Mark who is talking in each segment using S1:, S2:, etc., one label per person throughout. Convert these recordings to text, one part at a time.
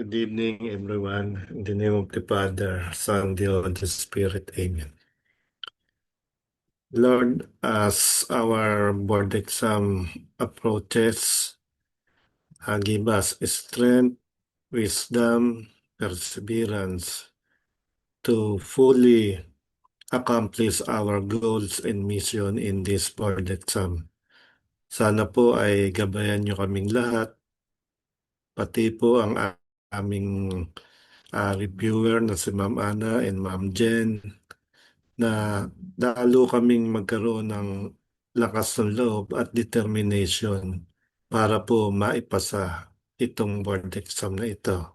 S1: Good evening, everyone. In the name of the Father, Son, the Holy Spirit. Amen. Lord, as our board exam approaches, give us strength, wisdom, perseverance to fully accomplish our goals and mission in this board exam. Sana po ay gabayan niyo kaming lahat, pati po ang aming reviewer na si Ma'am Ana and Ma'am Jen, na lalo kaming magkaroon ng lakas ng loob at determination para po maipasa itong board exam na ito.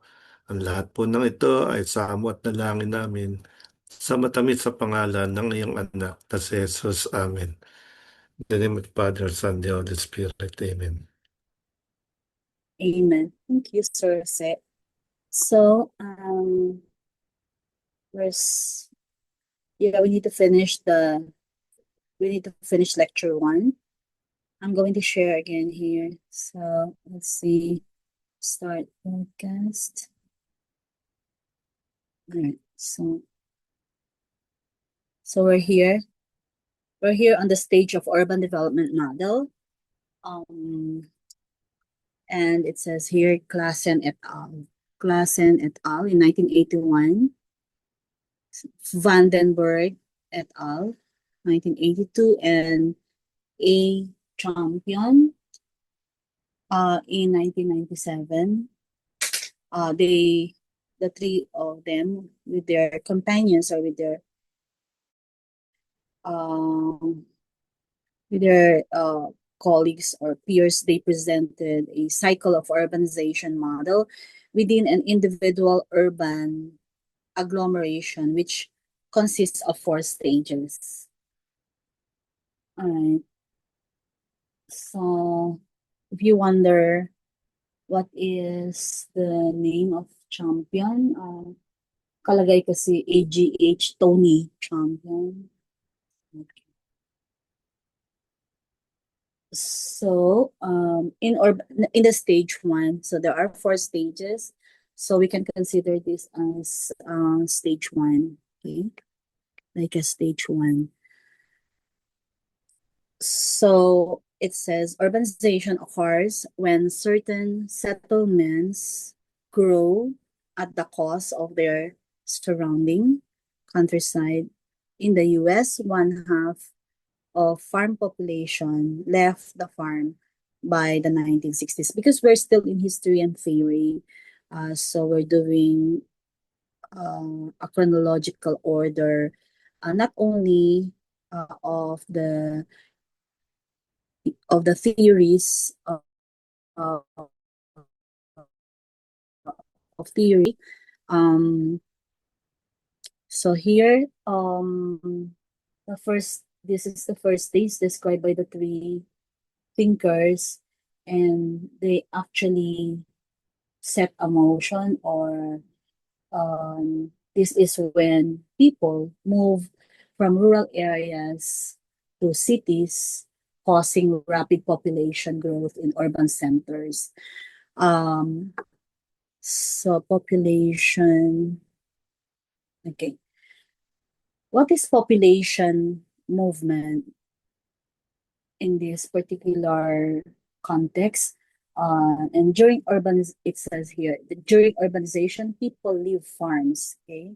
S1: Ang lahat po ng ito ay samot na langin namin sa matamis sa pangalan ng iyong anak na si Jesus. Amen. In the name of the Father, Son, the Holy Spirit. Amen.
S2: Amen. Thank you, Sir Jose. So, we need to finish lecture 1. I'm going to share again here. So let's see. Start podcast. All right. So we're here. We're here on the stage of urban development model. And it says here Claassen et al. Claassen et al. In 1981. Vandenberg et al. 1982, and A. Champion in 1997. The three of them, with their companions or with their colleagues or peers, they presented a cycle of urbanization model within an individual urban agglomeration, which consists of 4 stages. All right. So if you wonder what is the name of Champion, kalagay kasi AGH Tony Champion. Okay. So in the stage 1, so there are 4 stages. So we can consider this as stage 1, okay? Like a stage 1. So it says urbanization occurs when certain settlements grow at the cost of their surrounding countryside. In the US, 1/2 of farm population left the farm by the 1960s, because we're still in history and theory. So we're doing a chronological order, not only of the theories of theory. So here, this is the first stage described by the 3 thinkers, and they actually set a motion, or this is when people move from rural areas to cities, causing rapid population growth in urban centers. So population, okay. What is population movement in this particular context? And during it says here, during urbanization, people leave farms, okay?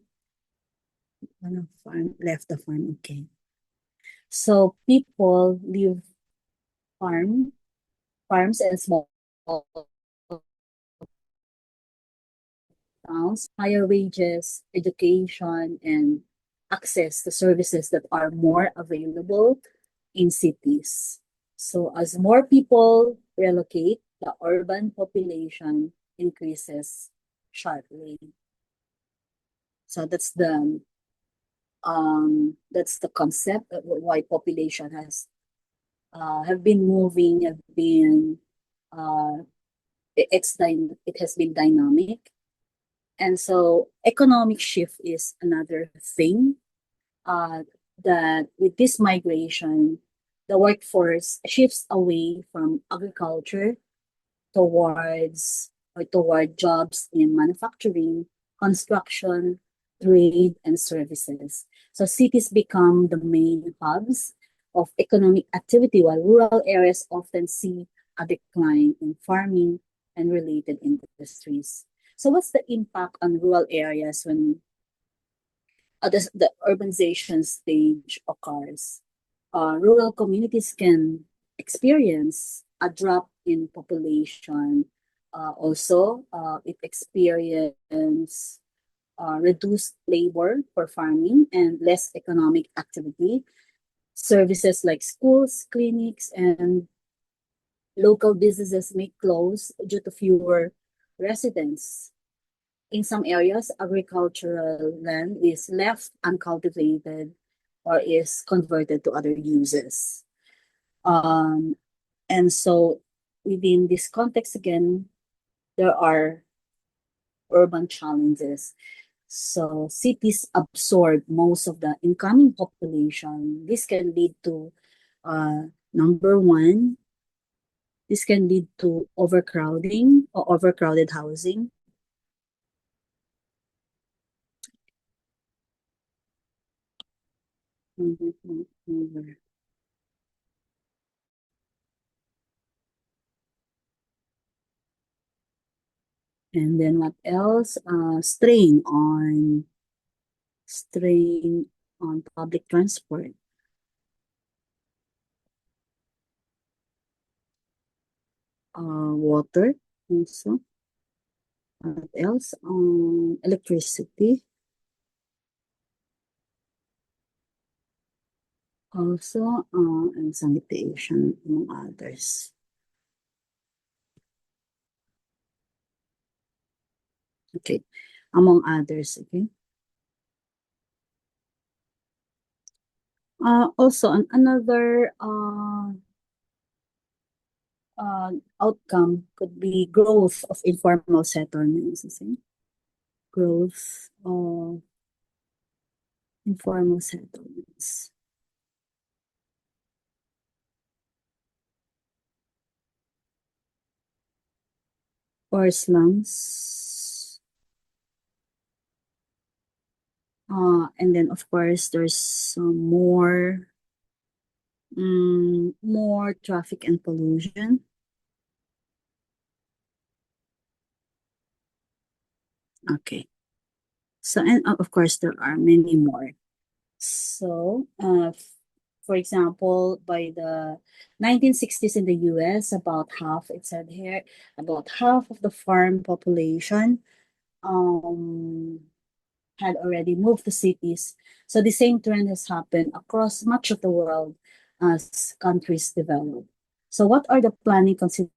S2: Left the farm, okay. So people leave farms and small towns, higher wages, education, and access to services that are more available in cities. So as more people relocate, the urban population increases sharply. So that's the concept of why population have been moving, it has been dynamic. And so economic shift is another thing, that with this migration, the workforce shifts away from agriculture towards or toward jobs in manufacturing, construction, trade, and services. So cities become the main hubs of economic activity, while rural areas often see a decline in farming and related industries. So what's the impact on rural areas when the urbanization stage occurs? Rural communities can experience a drop in population. It experience reduced labor for farming and less economic activity. Services like schools, clinics, and local businesses may close due to fewer residents. In some areas, agricultural land is left uncultivated or is converted to other uses. Um, and so within this context, again, there are urban challenges. So cities absorb most of the incoming population. This can lead to, number one, this can lead to overcrowding or overcrowded housing. And then what else? Strain on public transport. Water also. What else? Electricity. Also, and sanitation, among others. Okay, among others, okay. Also, another outcome could be growth of informal settlements. Growth of informal settlements. Or slums. And then of course there's some more traffic and pollution. Okay. So, and of course there are many more. So, for example, by the 1960s in the US, about half, it said here, about half of the farm population had already moved to cities. So the same trend has happened across much of the world as countries develop. So what are the planning considerations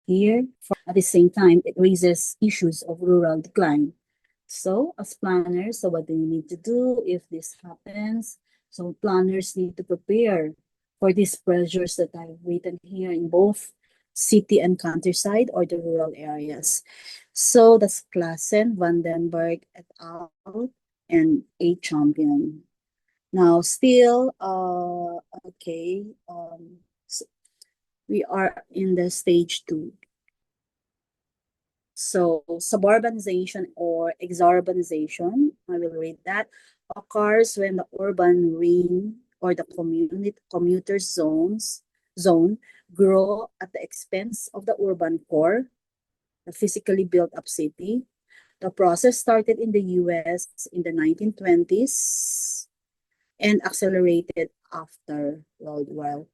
S2: here? At the same time, it raises issues of rural decline. So as planners, so what do you need to do if this happens? So planners need to prepare for these pressures that I've written here in both city and countryside or the rural areas. So that's Klassen, Vandenberg et al. And A. Champion. Now still, okay, we are in the stage 2. So suburbanization or exurbanization, I will read that, occurs when the urban ring or the commuter zone grow at the expense of the urban core, the physically built up city. The process started in the US in the 1920s and accelerated after World War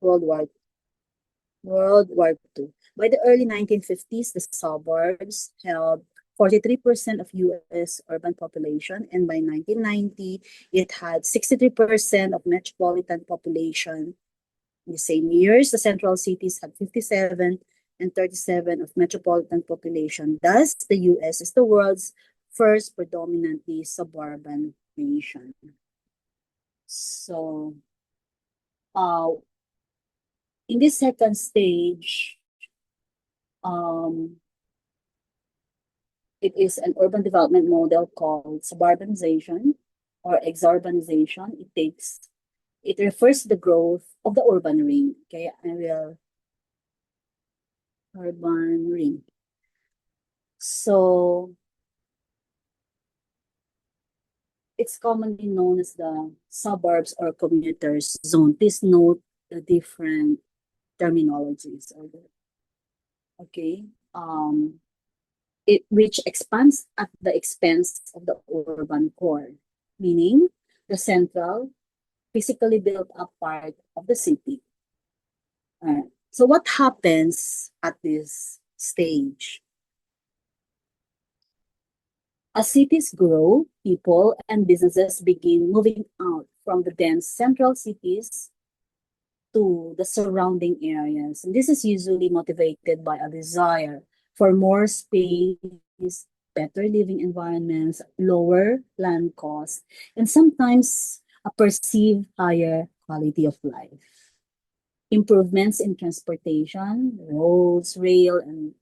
S2: II. By the early 1950s, the suburbs held 43% of US urban population, and by 1990, it had 63% of metropolitan population. In the same years, the central cities had 57 and 37 of metropolitan population. Thus, the US is the world's first predominantly suburban nation. So, in this second stage, it is an urban development model called suburbanization or exurbanization. It refers to the growth of the urban ring. Okay, I will urban ring. So it's commonly known as the suburbs or commuters zone. Please note the different terminologies. Okay. Which expands at the expense of the urban core, meaning the central, physically built up part of the city. So what happens at this stage? As cities grow, people and businesses begin moving out from the dense central cities to the surrounding areas. And this is usually motivated by a desire for more space, better living environments, lower land costs, and sometimes a perceived higher quality of life. Improvements in transportation, roads, rail, and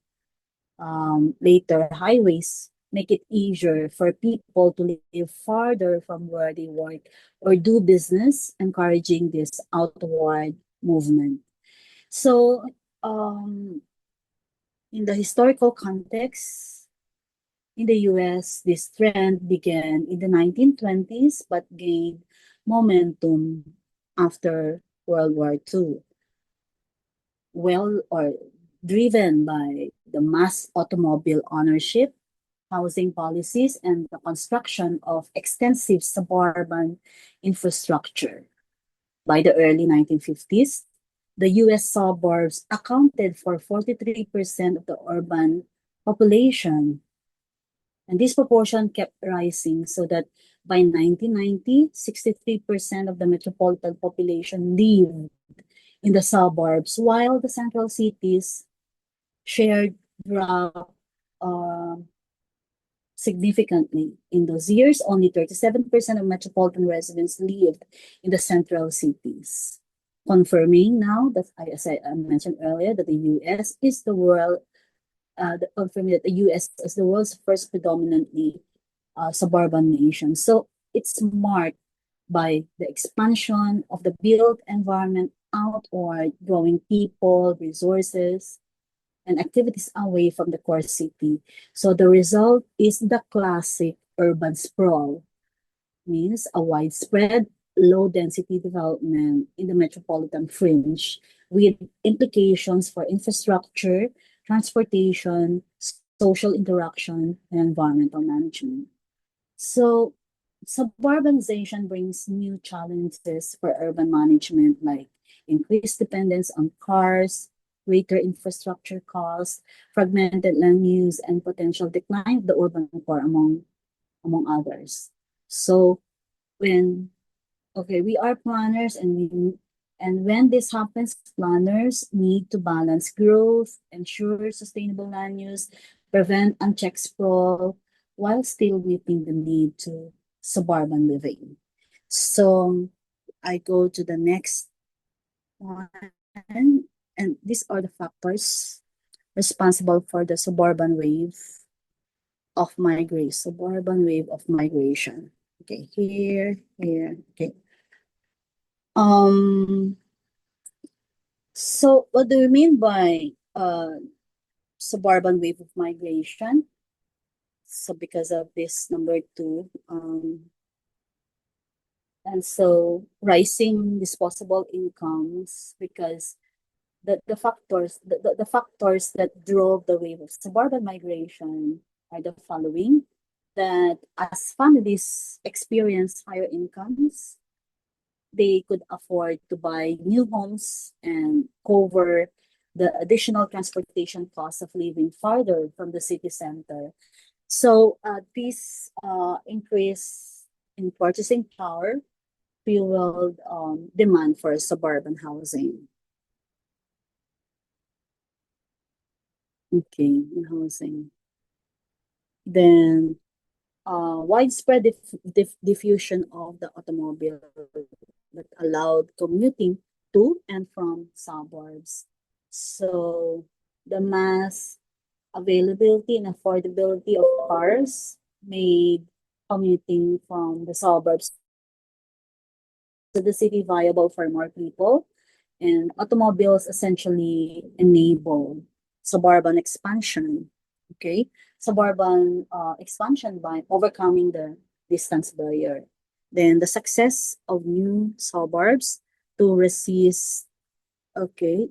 S2: later highways make it easier for people to live farther from where they work or do business, encouraging this outward movement. So, in the historical context, in the US, this trend began in the 1920s but gained momentum after World War II. Or driven by the mass automobile ownership, housing policies, and the construction of extensive suburban infrastructure. By the early 1950s, the US suburbs accounted for 43% of the urban population. And this proportion kept rising so that by 1990, 63% of the metropolitan population lived in the suburbs, while the central cities shared dropped significantly. In those years, only 37% of metropolitan residents lived in the central cities, confirming now that, as I mentioned earlier, that the U.S. is the world, confirming that the U.S. is the world's first predominantly suburban nation. So it's marked by the expansion of the built environment outward, drawing people, resources, and activities away from the core city. So the result is the classic urban sprawl, means a widespread low density development in the metropolitan fringe with implications for infrastructure, transportation, social interaction, and environmental management. So suburbanization brings new challenges for urban management like increased dependence on cars, greater infrastructure costs, fragmented land use, and potential decline of the urban core among others. So when we are planners and when this happens, planners need to balance growth, ensure sustainable land use, prevent unchecked sprawl, while still meeting the need to suburban living. So I go to the next one, and these are the factors responsible for the suburban wave of migration. Suburban wave of migration. Okay, here. Okay. So what do you mean by suburban wave of migration? So because of this number two, and so rising disposable incomes, because the factors that drove the wave of suburban migration are the following: that as families experience higher incomes, they could afford to buy new homes and cover the additional transportation costs of living farther from the city center. So this increase in purchasing power fueled demand for suburban housing. Okay, in housing. Then widespread diffusion of the automobile that allowed commuting to and from suburbs. So the mass availability and affordability of cars made commuting from the suburbs to the city viable for more people, and automobiles essentially enable suburban expansion. Okay, suburban expansion by overcoming the distance barrier. Then the success of new suburbs to resist, okay,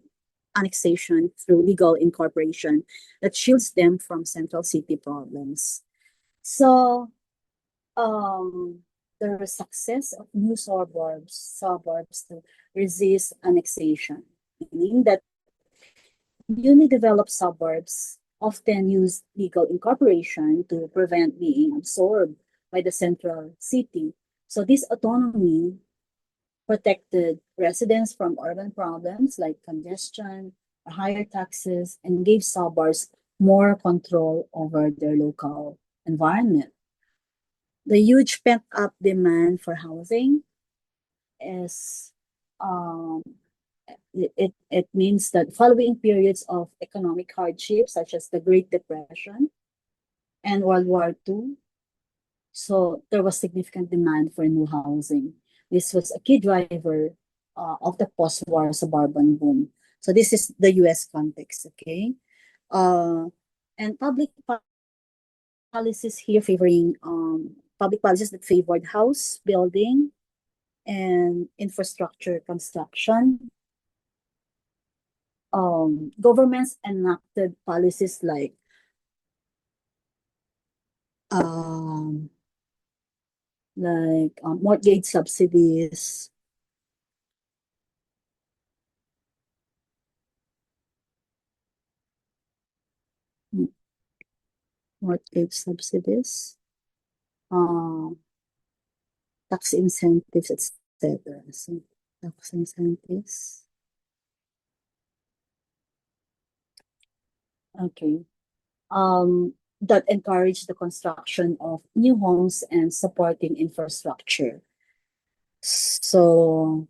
S2: annexation through legal incorporation that shields them from central city problems. So, um, the success of new suburbs to resist annexation, meaning that newly developed suburbs often use legal incorporation to prevent being absorbed by the central city. So this autonomy protected residents from urban problems like congestion, higher taxes, and gave suburbs more control over their local environment. The huge pent-up demand for housing is um, it means that following periods of economic hardship, such as the Great Depression and World War II, so there was significant demand for new housing. This was a key driver of the post-war suburban boom. So this is the U.S. context, okay? Uh, and policies here favoring public policies that favored house building and infrastructure construction. Governments enacted policies um, mortgage subsidies, m- mortgage subsidies, uh, tax incentives, etc. So, tax incentives. Okay. That encourage the construction of new homes and supporting infrastructure. So,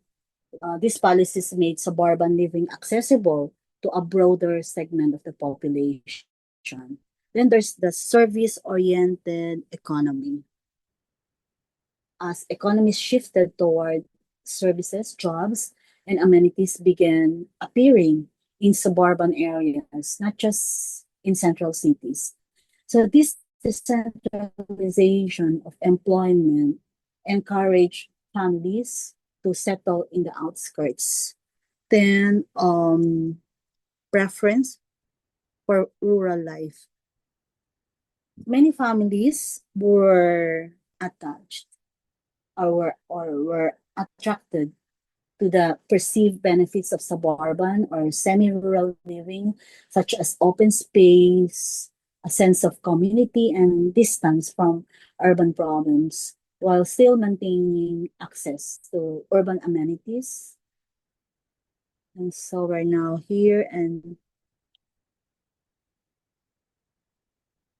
S2: these policies made suburban living accessible to a broader segment of the population. Then there's the service-oriented economy. As economies shifted toward services, jobs, and amenities began appearing in suburban areas, not just in central cities. So this decentralization of employment encouraged families to settle in the outskirts. Then preference for rural life. Many families were attached or were attracted to the perceived benefits of suburban or semi-rural living, such as open space, a sense of community, and distance from urban problems, while still maintaining access to urban amenities. And so we're now here, and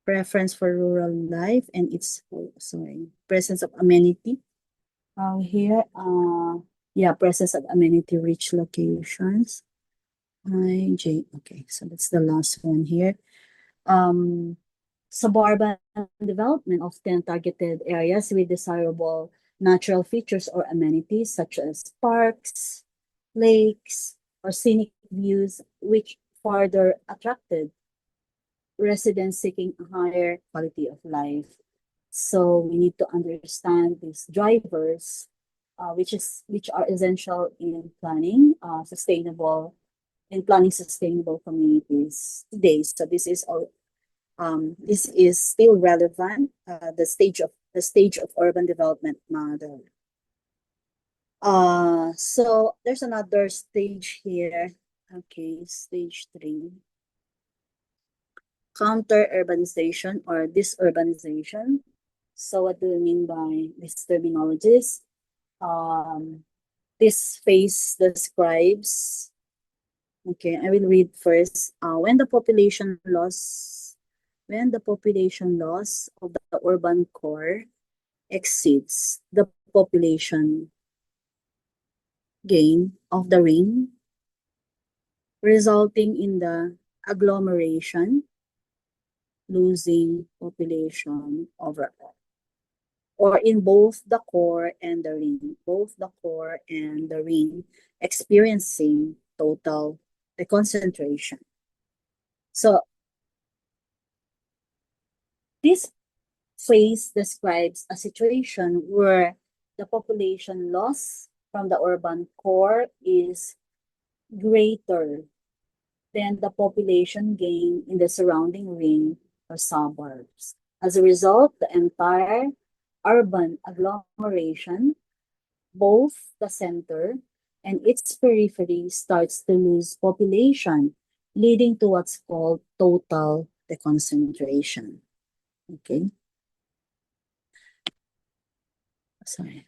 S2: preference for rural life and its presence of amenity. Here, yeah, presence of amenity-rich locations. Okay, so that's the last one here. Suburban development often targeted areas with desirable natural features or amenities such as parks, lakes, or scenic views, which further attracted residents seeking a higher quality of life. So we need to understand these drivers, which are essential in planning sustainable communities today. So this is still relevant. The stage of urban development model. So there's another stage here. Okay, stage 3. Counter urbanization or disurbanization. So what do we mean by these terminologies? This phase describes, okay, I will read first. When the population loss of the urban core exceeds the population gain of the ring, resulting in the agglomeration losing population overall. Or in both the core and the ring, experiencing total deconcentration. So this phrase describes a situation where the population loss from the urban core is greater than the population gain in the surrounding ring or suburbs. As a result, the entire urban agglomeration, both the center and its periphery, starts to lose population, leading to what's called total deconcentration. Okay. Sorry.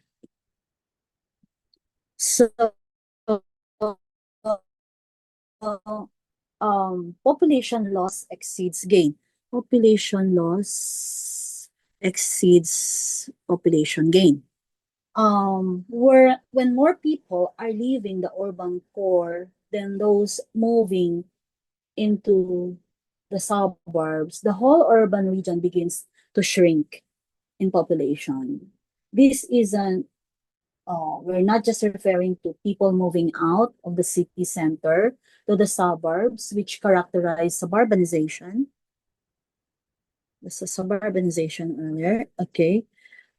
S2: So, population loss exceeds gain. Population loss exceeds population gain. When more people are leaving the urban core than those moving into the suburbs, the whole urban region begins to shrink in population. This isn't we're not just referring to people moving out of the city center to the suburbs, which characterize suburbanization. This is suburbanization earlier, okay?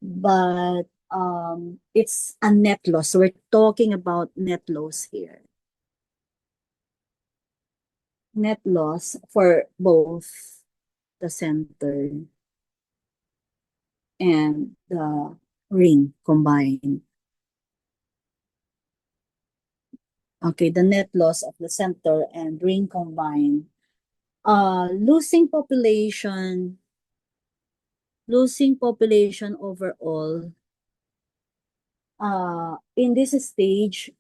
S2: But it's a net loss. So we're talking about net loss here. Net loss for both the center and the ring combined. Okay, the net loss of the center and ring combined. Losing population overall. In this stage,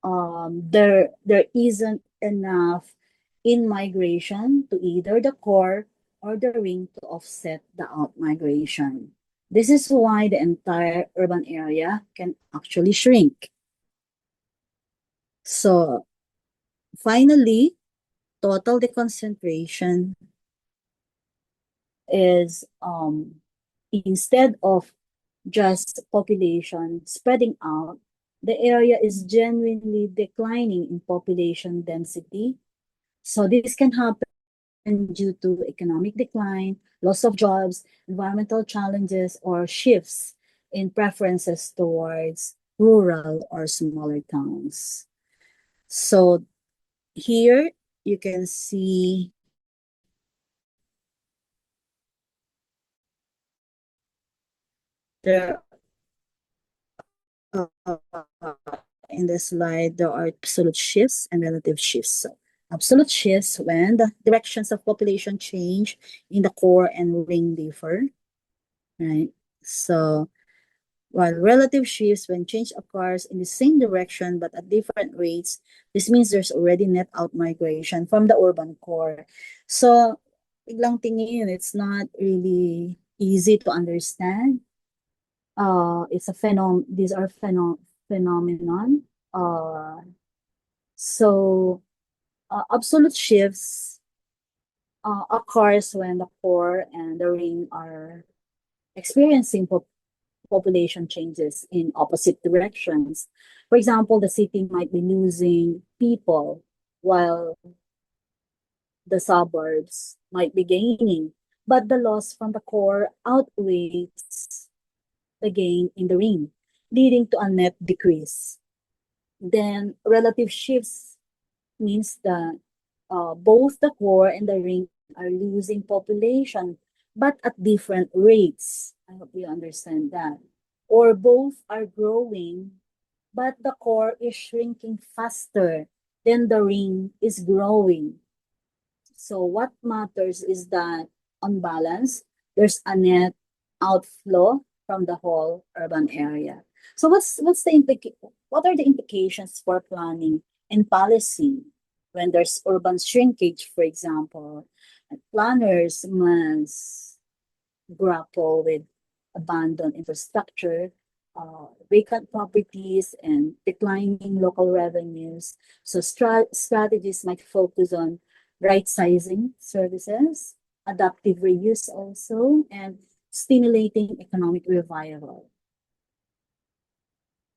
S2: there isn't enough in migration to either the core or the ring to offset the out migration. This is why the entire urban area can actually shrink. So finally, total deconcentration is instead of just population spreading out, the area is genuinely declining in population density. So this can happen due to economic decline, loss of jobs, environmental challenges, or shifts in preferences towards rural or smaller towns. So here you can see there in the slide, there are absolute shifts and relative shifts. So absolute shifts when the directions of population change in the core and ring differ, right? So while relative shifts when change occurs in the same direction but at different rates, this means there's already net out migration from the urban core. So biglang tingin, it's not really easy to understand. It's a these are phenomenon. So absolute shifts occurs when the core and the ring are experiencing population changes in opposite directions. For example, the city might be losing people while the suburbs might be gaining, but the loss from the core outweighs the gain in the ring, leading to a net decrease. Then relative shifts means that both the core and the ring are losing population, but at different rates. I hope you understand that. Or both are growing, but the core is shrinking faster than the ring is growing. So what matters is that on balance, there's a net outflow from the whole urban area. So what are the implications for planning and policy when there's urban shrinkage, for example? Planners must grapple with abandoned infrastructure, vacant properties, and declining local revenues. So strategies might focus on right-sizing services, adaptive reuse also, and stimulating economic revival.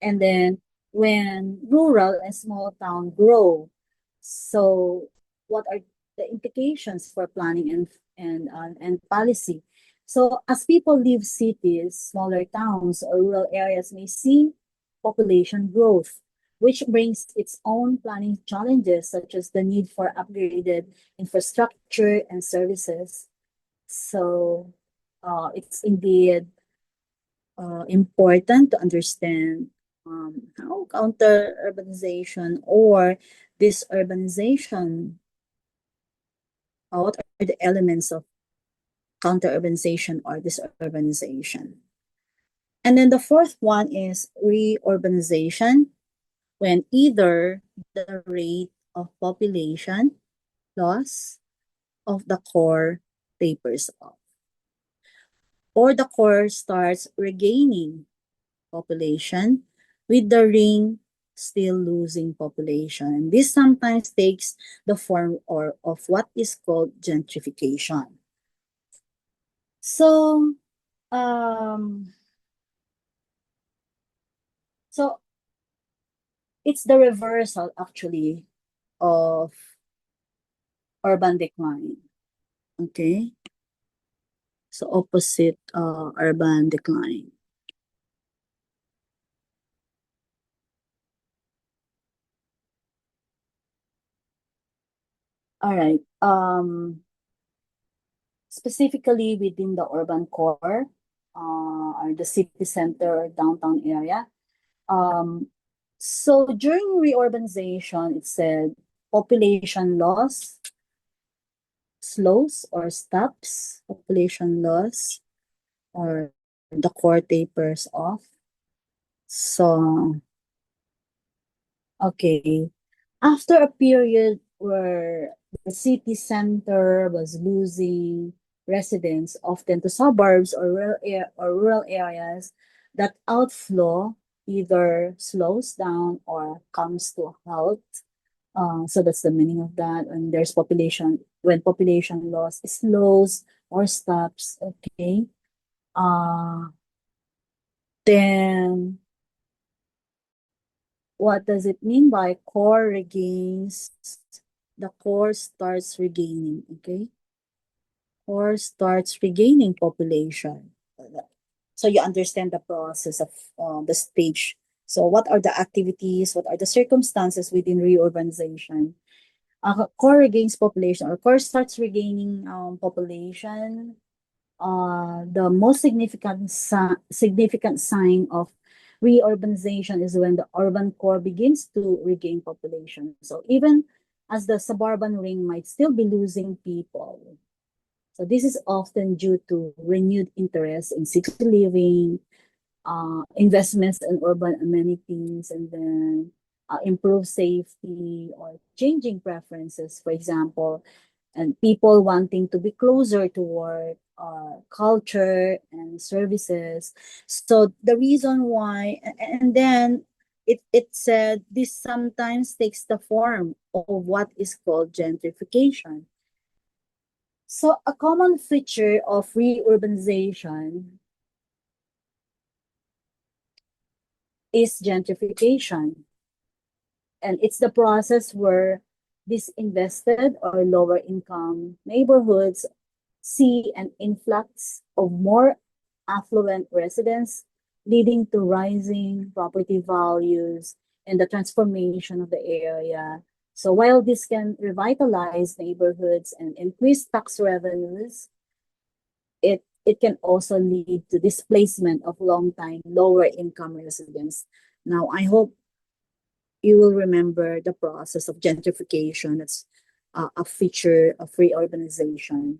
S2: And then when rural and small town grow, so what are the implications for planning and policy? So as people leave cities, smaller towns or rural areas may see population growth, which brings its own planning challenges, such as the need for upgraded infrastructure and services. So it's indeed important to understand how counter urbanization or disurbanization, what are the elements of counter urbanization or disurbanization. And then the fourth one is reurbanization, when either the rate of population loss of the core tapers off, or the core starts regaining population, with the ring still losing population. And this sometimes takes the form of what is called gentrification. So, um, so it's the reversal actually of urban decline. Okay, so opposite urban decline. All right. Specifically within the urban core, or the city center, downtown area. So during reurbanization, it said population loss slows or stops. Population loss or the core tapers off. So, okay. After a period where the city center was losing residents, often to suburbs or rural areas, that outflow either slows down or comes to a halt. So that's the meaning of that. When population loss slows or stops, okay. Then what does it mean by core regains? The core starts regaining, okay? Core starts regaining population. So you understand the process of the stage. So what are the activities? What are the circumstances within reurbanization? Core regains population, or core starts regaining population. The most significant sign of reurbanization is when the urban core begins to regain population. So even as the suburban ring might still be losing people. So this is often due to renewed interest in city living, investments in urban amenities, and then improved safety or changing preferences, for example, and people wanting to be closer to work, culture, and services. So the reason why, and then it said this sometimes takes the form of what is called gentrification. So a common feature of reurbanization is gentrification. And it's the process where disinvested or lower income neighborhoods see an influx of more affluent residents, leading to rising property values and the transformation of the area. So while this can revitalize neighborhoods and increase tax revenues, it can also lead to displacement of long-time lower income residents. Now, I hope you will remember the process of gentrification. That's a feature of reurbanization.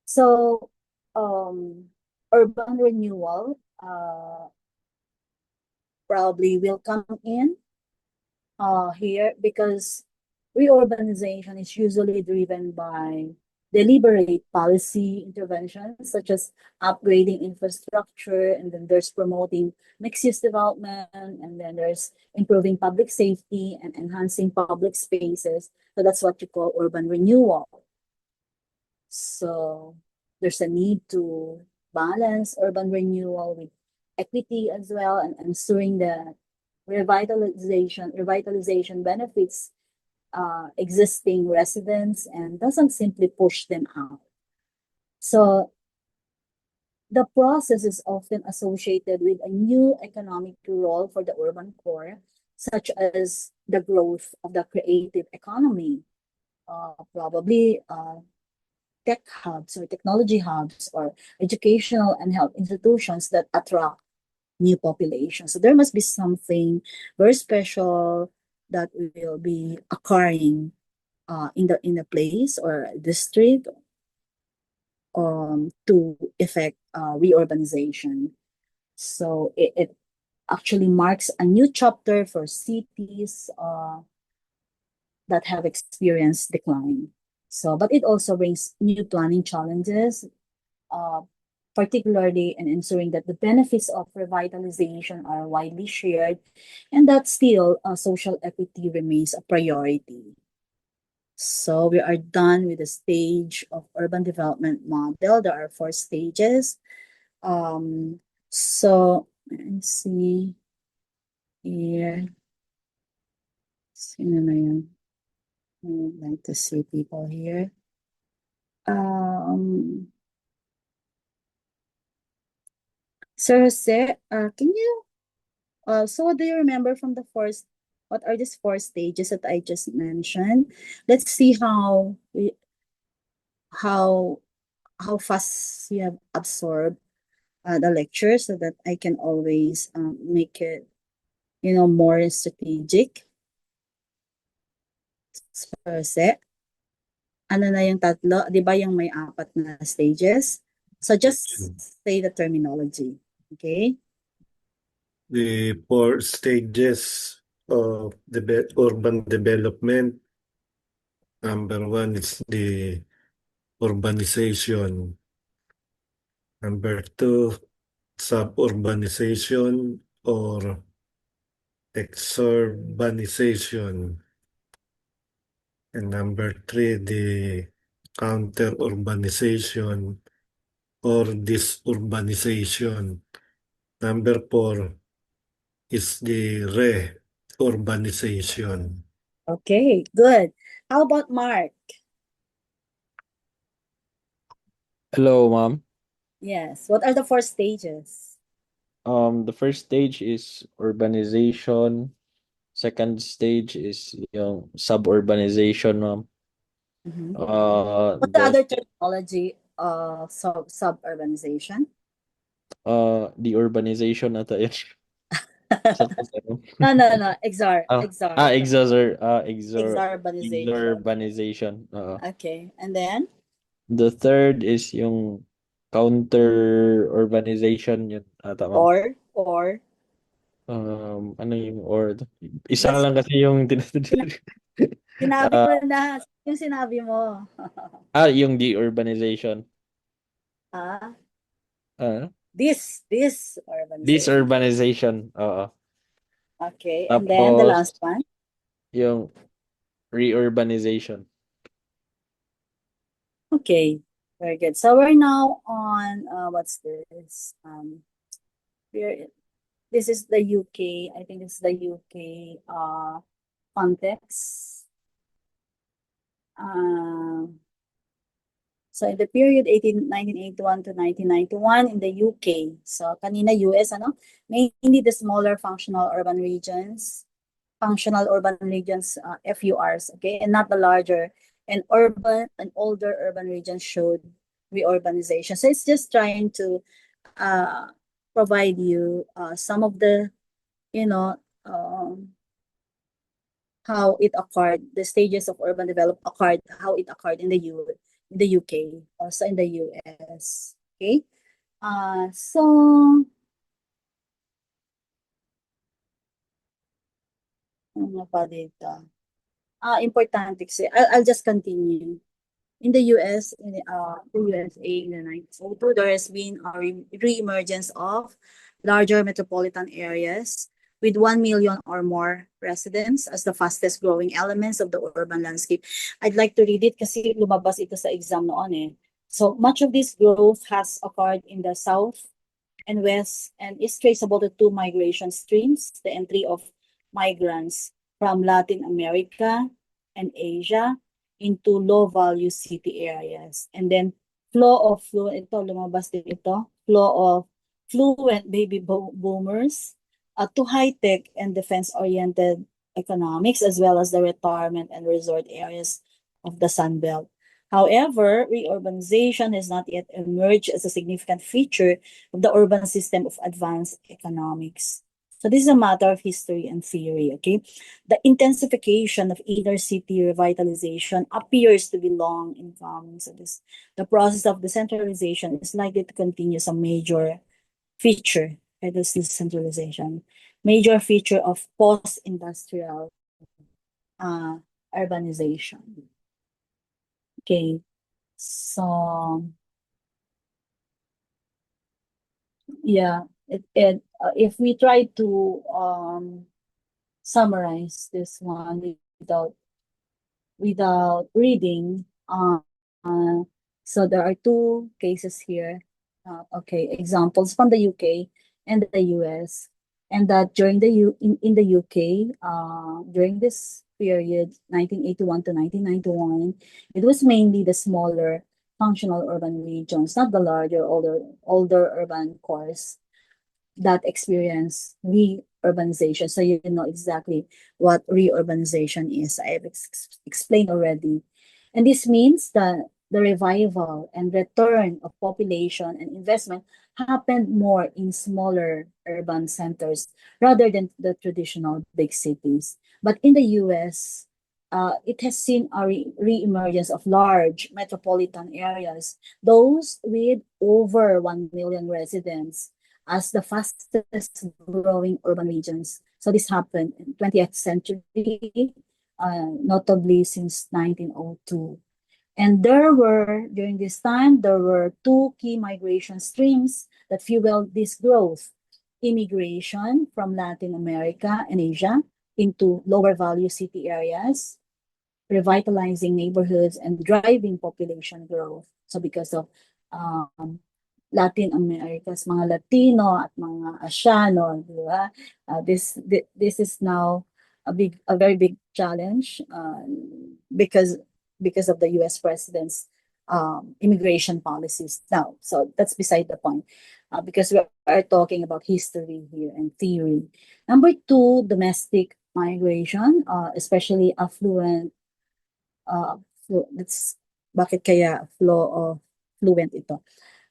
S2: So, urban renewal probably will come in here, because reurbanization is usually driven by deliberate policy interventions such as upgrading infrastructure, and then there's promoting mixed-use development, and then there's improving public safety and enhancing public spaces. So that's what you call urban renewal. So there's a need to balance urban renewal with equity as well, and ensuring that revitalization benefits existing residents and doesn't simply push them out. So the process is often associated with a new economic role for the urban core, such as the growth of the creative economy, probably tech hubs or technology hubs or educational and health institutions that attract new populations. So there must be something very special that will be occurring in the place or district to effect reurbanization. So it actually marks a new chapter for cities that have experienced decline. So, but it also brings new planning challenges, particularly in ensuring that the benefits of revitalization are widely shared and that still social equity remains a priority. So we are done with the stage of urban development model. There are 4 stages. So let's see here. Sino na yun? I would like to see people here. Sir Jose, can you, so what do you remember from the first, what are these 4 stages that I just mentioned? Let's see how how fast you have absorbed the lecture so that I can always make it, more strategic. Sir Jose, ano na yung tatlo? Di ba yung may 4 na stages? So just say the terminology, okay?
S1: The 4 stages of urban development. Number 1 is the urbanization. Number 2, suburbanization or exurbanization. And number 3, the counter-urbanization or disurbanization. Number 4 is the re-urbanization.
S2: Okay, good. How about Mark?
S3: Hello, ma'am.
S2: Yes. What are the 4 stages?
S3: The first stage is urbanization. Second stage is yung suburbanization, ma'am.
S2: Mhm.
S3: The
S2: What's the other terminology of suburbanization?
S3: the urbanization ata yun.
S2: No. Exurbanization.
S3: Exurbanization.
S2: Okay. And then?
S3: The third is yung counter urbanization yun ata, ma'am.
S2: Or?
S3: Ano yung or? Isa lang kasi yung
S2: Sinabi ko na. Yung sinabi mo.
S3: yung de-urbanization.
S2: Disurbanization.
S3: Disurbanization.
S2: Okay. And then the last one?
S3: Yung reurbanization.
S2: Okay. Very good. So we're now on what's this? This is the UK. I think it's the UK context. So in the period 1981 to 1991 in the UK. So kanina US, mainly the smaller functional urban regions, FURs, okay, and not the larger and older urban regions showed reurbanization. So it's just trying to provide you some of the, how it occurred, the stages of urban development occurred, how it occurred in the UK, also in the US. Okay. So ano pa dito? Importante kasi I'll just continue. In the US, in the USA in the 1902, there has been a re-emergence of larger metropolitan areas with 1 million or more residents as the fastest growing elements of the urban landscape. I'd like to read it kasi lumabas ito sa exam noon eh. So much of this growth has occurred in the south and west and is traceable to two migration streams, the entry of migrants from Latin America and Asia into low-value city areas. And then flow of fluent baby boomers to high-tech and defense-oriented economics, as well as the retirement and resort areas of the Sun Belt. However, reurbanization has not yet emerged as a significant feature of the urban system of advanced economics. So this is a matter of history and theory, okay? The intensification of inner city revitalization appears to be long in coming. So the process of decentralization is likely to continue as a major feature, this decentralization, major feature of post-industrial uh, urbanization. Okay, so yeah, if we try to summarize this one without reading, so there are two cases here. Okay, examples from the UK and the US, and that during in the UK, during this period, 1981 to 1991, it was mainly the smaller functional urban regions, not the larger, older urban cores that experience reurbanization. So you know exactly what reurbanization is. I have explained already. And this means that the revival and return of population and investment happened more in smaller urban centers rather than the traditional big cities. But in the US, it has seen a re-emergence of large metropolitan areas, those with over 1 million residents, as the fastest growing urban regions. So this happened in 20th century, notably since 1902. And during this time, there were two key migration streams that fueled this growth: immigration from Latin America and Asia into lower value city areas, revitalizing neighborhoods and driving population growth. So because of um, Latin America's mga Latino at mga Asiano, di ba? This is now a very big challenge because of the U.S. president's immigration policies now. So that's beside the point, because we are talking about history here and theory. Number two, domestic migration, especially affluent. That's bakit kaya fluent ito.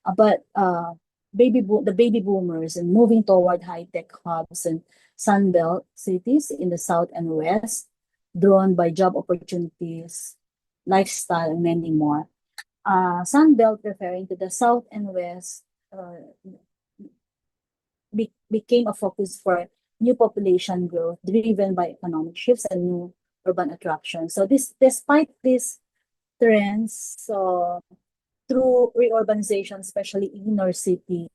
S2: But the baby boomers and moving toward high-tech hubs and Sunbelt cities in the South and West, drawn by job opportunities, lifestyle, and many more. Sunbelt, referring to the South and West, became a focus for new population growth driven by economic shifts and new urban attractions. So despite these trends, through reurbanization, especially inner city,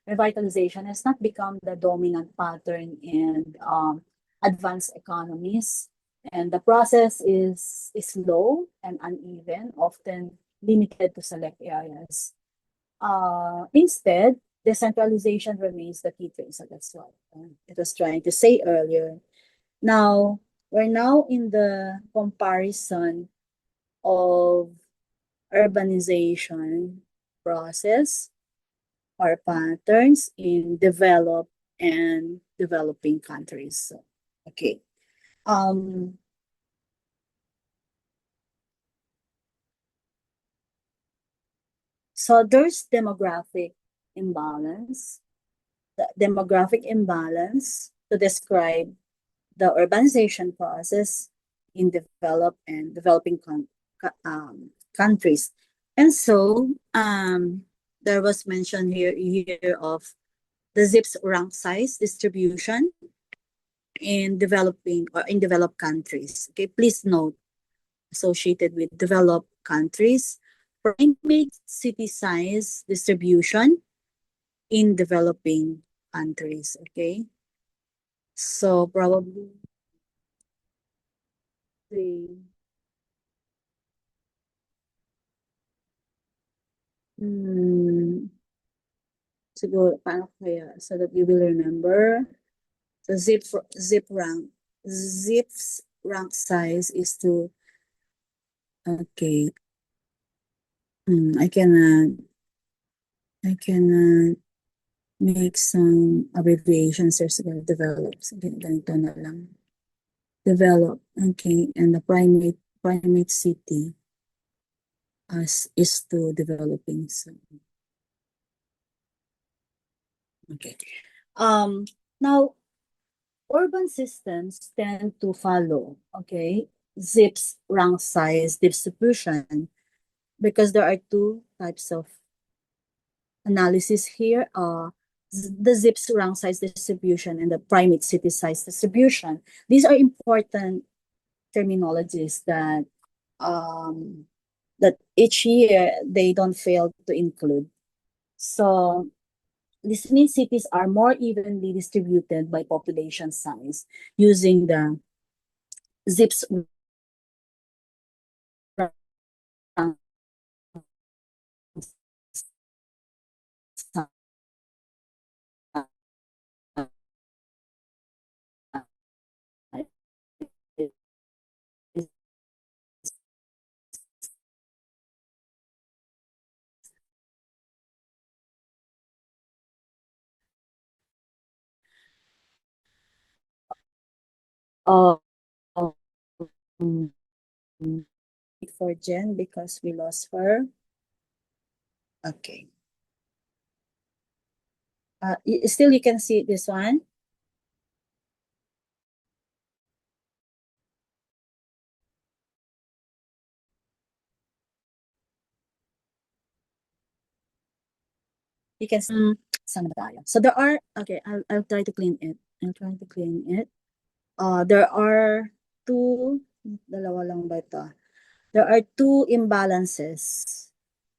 S2: revitalization has not become the dominant pattern in advanced economies. And the process is slow and uneven, often limited to select areas. Instead, decentralization remains the key thing. So that's what it was trying to say earlier. Now, we're now in the comparison of urbanization process or patterns in developed and developing countries. So, okay. So there's demographic imbalance. The demographic imbalance to describe the urbanization process in developed and developing countries. And so there was mention here of the ZIPS rank size distribution in developing or in developed countries. Okay, please note, associated with developed countries, primate city size distribution in developing countries. Okay, so probably the Siguro, paano kaya? So that you will remember. So zip's rank size is to, okay. I can make some abbreviations here. Siguro develop. Sige, ganito na lang. Develop, okay, and the primate city is to developing. So, okay. Now urban systems tend to follow, okay, ZIP's rank size distribution because there are two types of analysis here. The ZIP's rank size distribution and the primate city size distribution. These are important terminologies that that each year they don't fail to include. So this means cities are more evenly distributed by population size using the ZIP's rank of for Jen because we lost her. Okay. Still you can see this one. You can see, saan na ba tayo? So there are, okay, I'll try to clean it. There are dalawa lang ba ito? There are two imbalances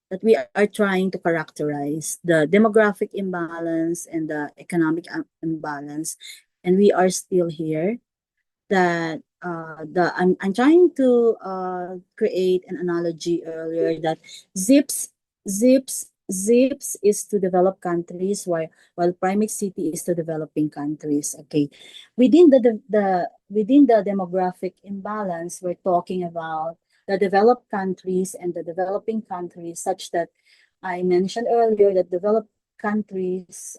S2: that we are trying to characterize, the demographic imbalance and the economic imbalance. And we are still here that I'm trying to create an analogy earlier that zips is to developed countries while primate city is to developing countries. Okay, within the demographic imbalance, we're talking about the developed countries and the developing countries, such that I mentioned earlier that developed countries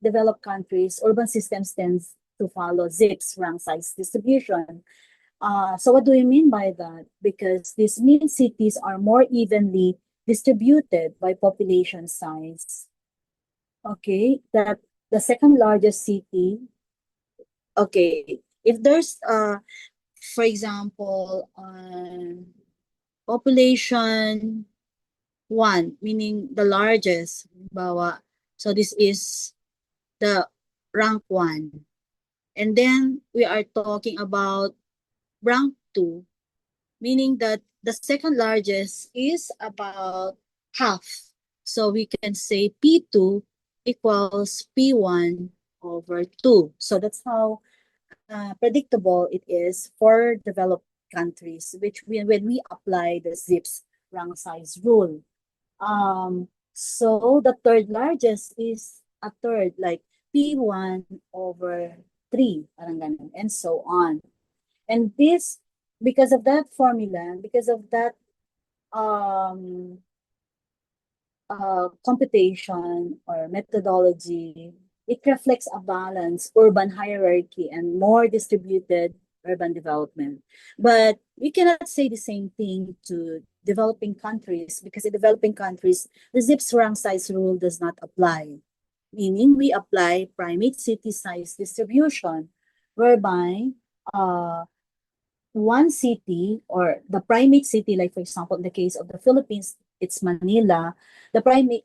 S2: developed countries, urban systems tends to follow ZIP's rank size distribution. So what do we mean by that? Because this means cities are more evenly distributed by population size. Okay, that the second largest city, okay, if there's for example, population 1, meaning the largest, bawa. So this is the rank 1. And then we are talking about rank 2, meaning that the second largest is about half. So we can say P2 equals P1 over 2. So that's how predictable it is for developed countries, which when we apply the ZIP's rank size rule. So the third largest is a third, like P1 over 3, parang ganun, and so on. And this, because of that formula, because of that computation or methodology, it reflects a balanced urban hierarchy and more distributed urban development. But we cannot say the same thing to developing countries because in developing countries, the ZIP's rank size rule does not apply. Meaning we apply primate city size distribution, whereby one city or the primate city, like for example, in the case of the Philippines, it's Manila, the primate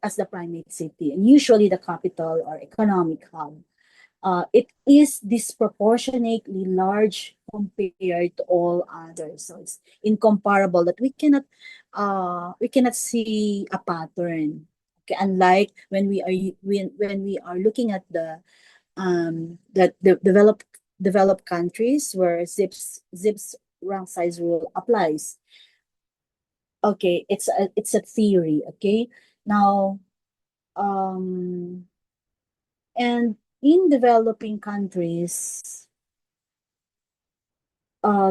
S2: city, and usually the capital or economic hub. It is disproportionately large compared to all others. So it's incomparable that we cannot see a pattern. Okay, unlike when we are looking at the developed countries where ZIP's rank size rule applies. Okay, it's a theory, okay? Now, and in developing countries,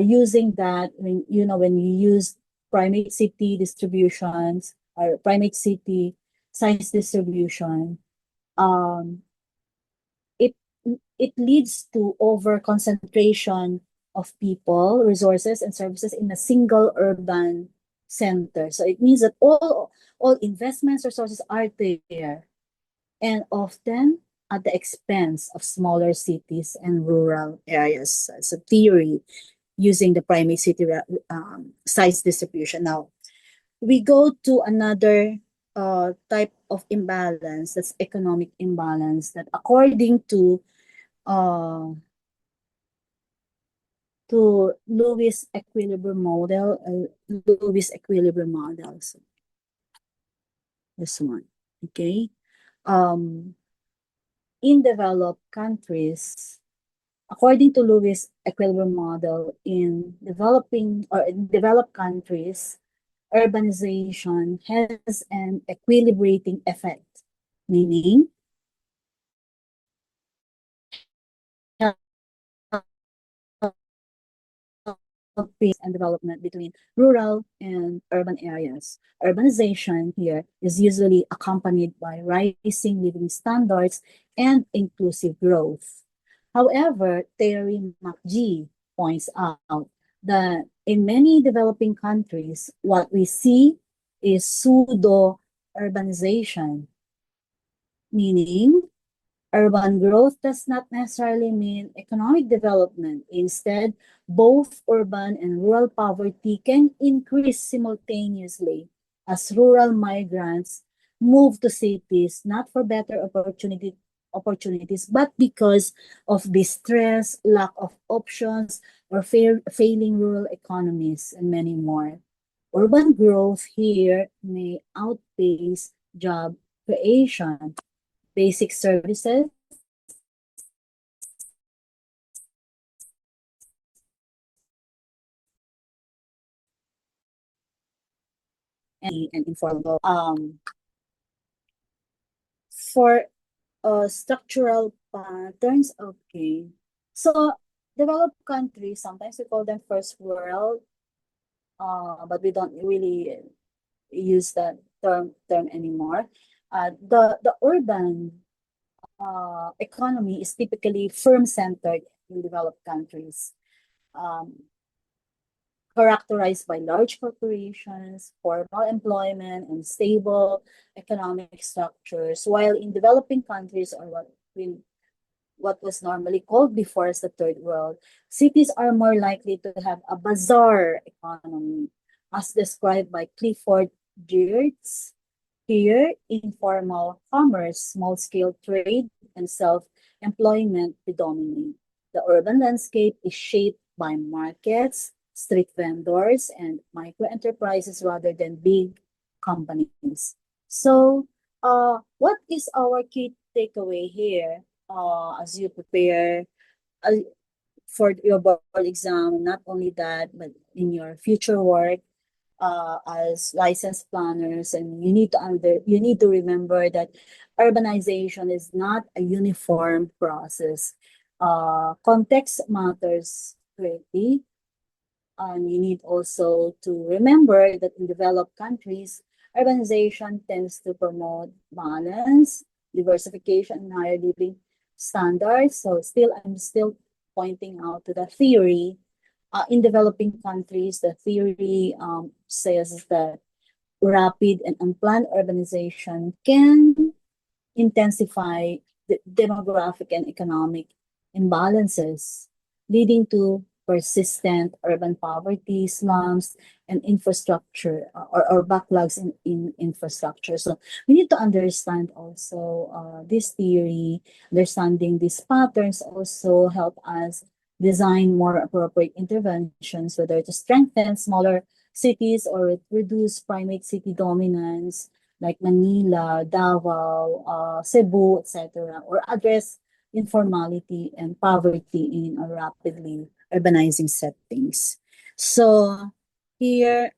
S2: using that, when when you use primate city distributions or primate city size distribution, um, it it leads to over concentration of people, resources, and services in a single urban center. So it means that all investments resources are there, and often at the expense of smaller cities and rural areas. It's a theory using the primate city size distribution. Now, we go to another type of imbalance, that's economic imbalance, that according uh, to Lewis equilibrium model, so this one, okay? In developed countries, according to Lewis equilibrium model, in developed countries, urbanization has an equilibrating effect, meaning pace and development between rural and urban areas. Urbanization here is usually accompanied by rising living standards and inclusive growth. However, Terry McGee points out that in many developing countries, what we see is pseudo urbanization, meaning urban growth does not necessarily mean economic development. Instead, both urban and rural poverty can increase simultaneously as rural migrants move to cities not for better opportunities, but because of distress, lack of options, or failing rural economies, and many more. Urban growth here may outpace job creation. Basic services and informal. For structural patterns, okay. So developed countries, sometimes we call them first world, but we don't really use that term anymore. The urban economy is typically firm-centered in developed countries. Characterized by large corporations, formal employment, and stable economic structures, while in developing countries, or what was normally called before as the third world, cities are more likely to have a bazaar economy, as described by Clifford Geertz. Here, informal commerce, small-scale trade, and self-employment predominate. The urban landscape is shaped by markets, street vendors, and micro-enterprises rather than big companies. So, what is our key takeaway here as you prepare uh, for your board exam? Not only that, but in your future work, as licensed planners, and you need to remember that urbanization is not a uniform process. Context matters greatly, and you need also to remember that in developed countries, urbanization tends to promote balance, diversification, and higher living standards. So I'm still pointing out to the theory. In developing countries, the theory says that rapid and unplanned urbanization can intensify the demographic and economic imbalances, leading to persistent urban poverty, slums, and infrastructure or backlogs in infrastructure. So we need to understand also this theory, understanding these patterns also help us design more appropriate interventions, whether to strengthen smaller cities or reduce primate city dominance like Manila, Davao, Cebu, etc., or address informality and poverty in a rapidly urbanizing settings. So here,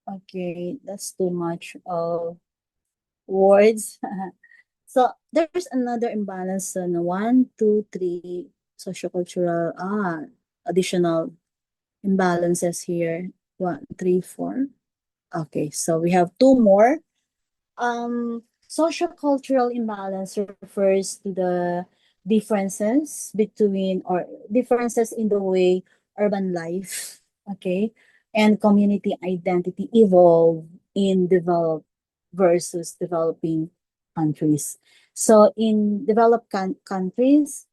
S2: Okay, that's too much of words. So there's another imbalance on 1, 2, 3 sociocultural additional imbalances here. 1, 3, 4. Okay, so we have 2 more. Sociocultural imbalance refers to the differences between or differences in the way urban life, okay, and community identity evolve in developed versus developing countries. So in developed countries,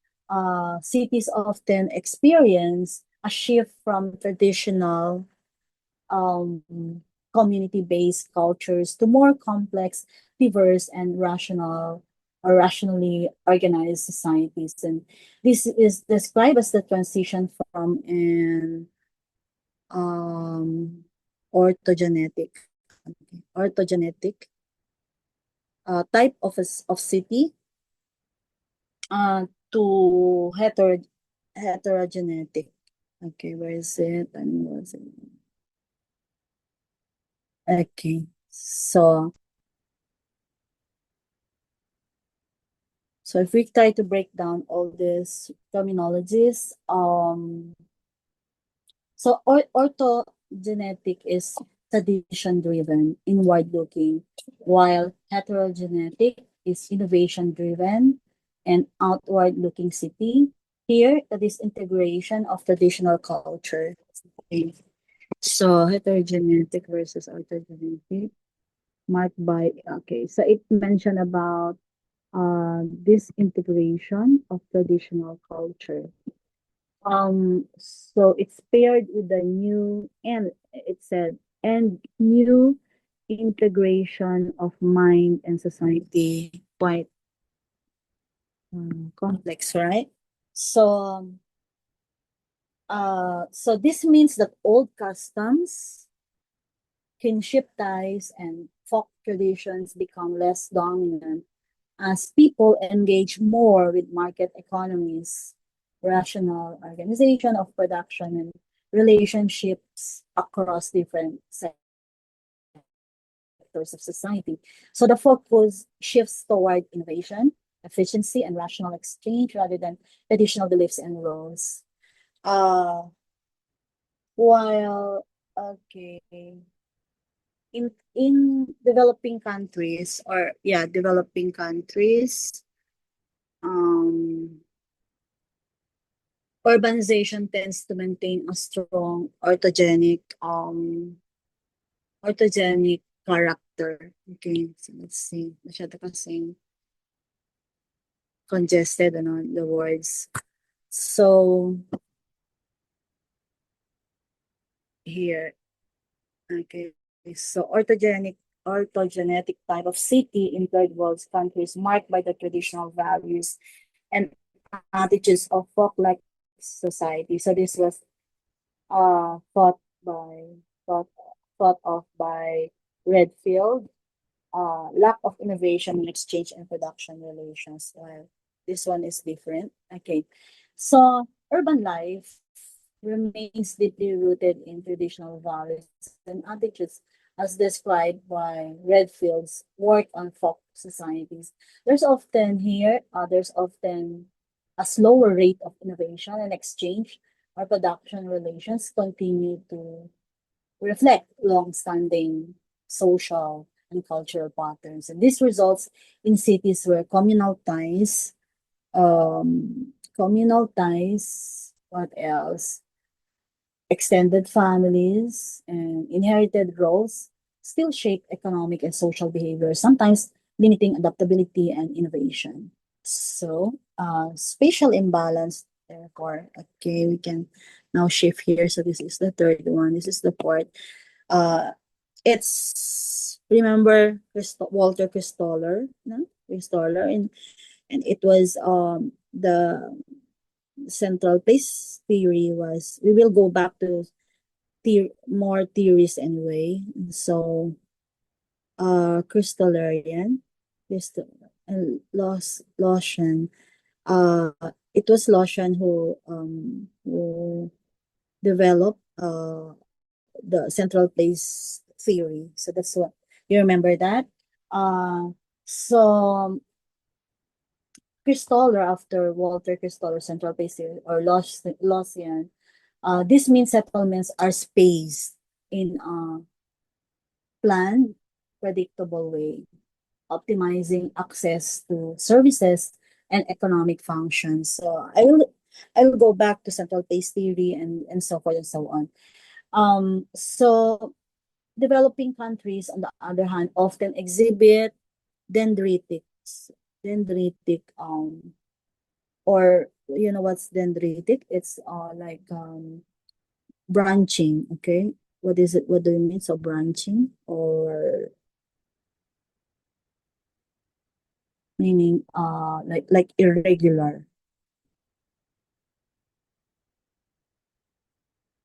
S2: cities often experience a shift from traditional um, community-based cultures to more complex, diverse, and rational or rationally organized societies. And this is described as the transition from an orthogenetic, type of city uh, to heterogenetic. Okay, where is it? And was it? Okay, so if we try to break down all these terminologies, so orthogenetic is tradition driven, inward looking, while heterogenetic is innovation driven and outward looking city. Here, the disintegration of traditional culture. Okay. So heterogenetic versus orthogenetic marked by, okay, so it mentioned about disintegration of traditional culture. So it's paired with the new, and it said, and new integration of mind and society, quite complex, right? So, so this means that old customs, kinship ties, and folk traditions become less dominant as people engage more with market economies, rational organization of production, and relationships across different sectors of society. So the focus shifts toward innovation, efficiency, and rational exchange rather than traditional beliefs and roles. Uh, while, okay, in developing countries, or yeah, developing countries, um, urbanization tends to maintain a strong orthogenic character. Okay, so let's see. Masyado kasing congested, the words. So, here, okay. So, orthogenetic type of city in third world countries marked by the traditional values and attitudes of folk-like society. So, this was by thought thought of by Redfield. Lack of innovation in exchange and production relations. Well, this one is different. Okay, so urban life remains deeply rooted in traditional values and attitudes as described by Redfield's work on folk societies. There's often a slower rate of innovation and exchange or production relations continue to reflect long-standing social and cultural patterns. And this results in cities where what else? Extended families and inherited roles still shape economic and social behavior, sometimes limiting adaptability and innovation. So, spatial imbalance, therefore, okay, we can now shift here. So this is the third one. This is the fourth. It's, remember Walter Christoller, no? Christoller, and it was the central place theory was, we will go back to more theories anyway. So Christollerian, and Lawson, it was Lawson who developed the central place theory. So that's what you remember that. So Christoller, after Walter Christoller, central place theory, or Lawsian, this means settlements are spaced in a planned, predictable way, optimizing access to services and economic functions. So I will go back to central place theory and so forth and so on. So developing countries, on the other hand, often exhibit dendritics, dendritic, or you know what's dendritic? It's like branching. Okay, what is it? What do you mean? So branching, or meaning like irregular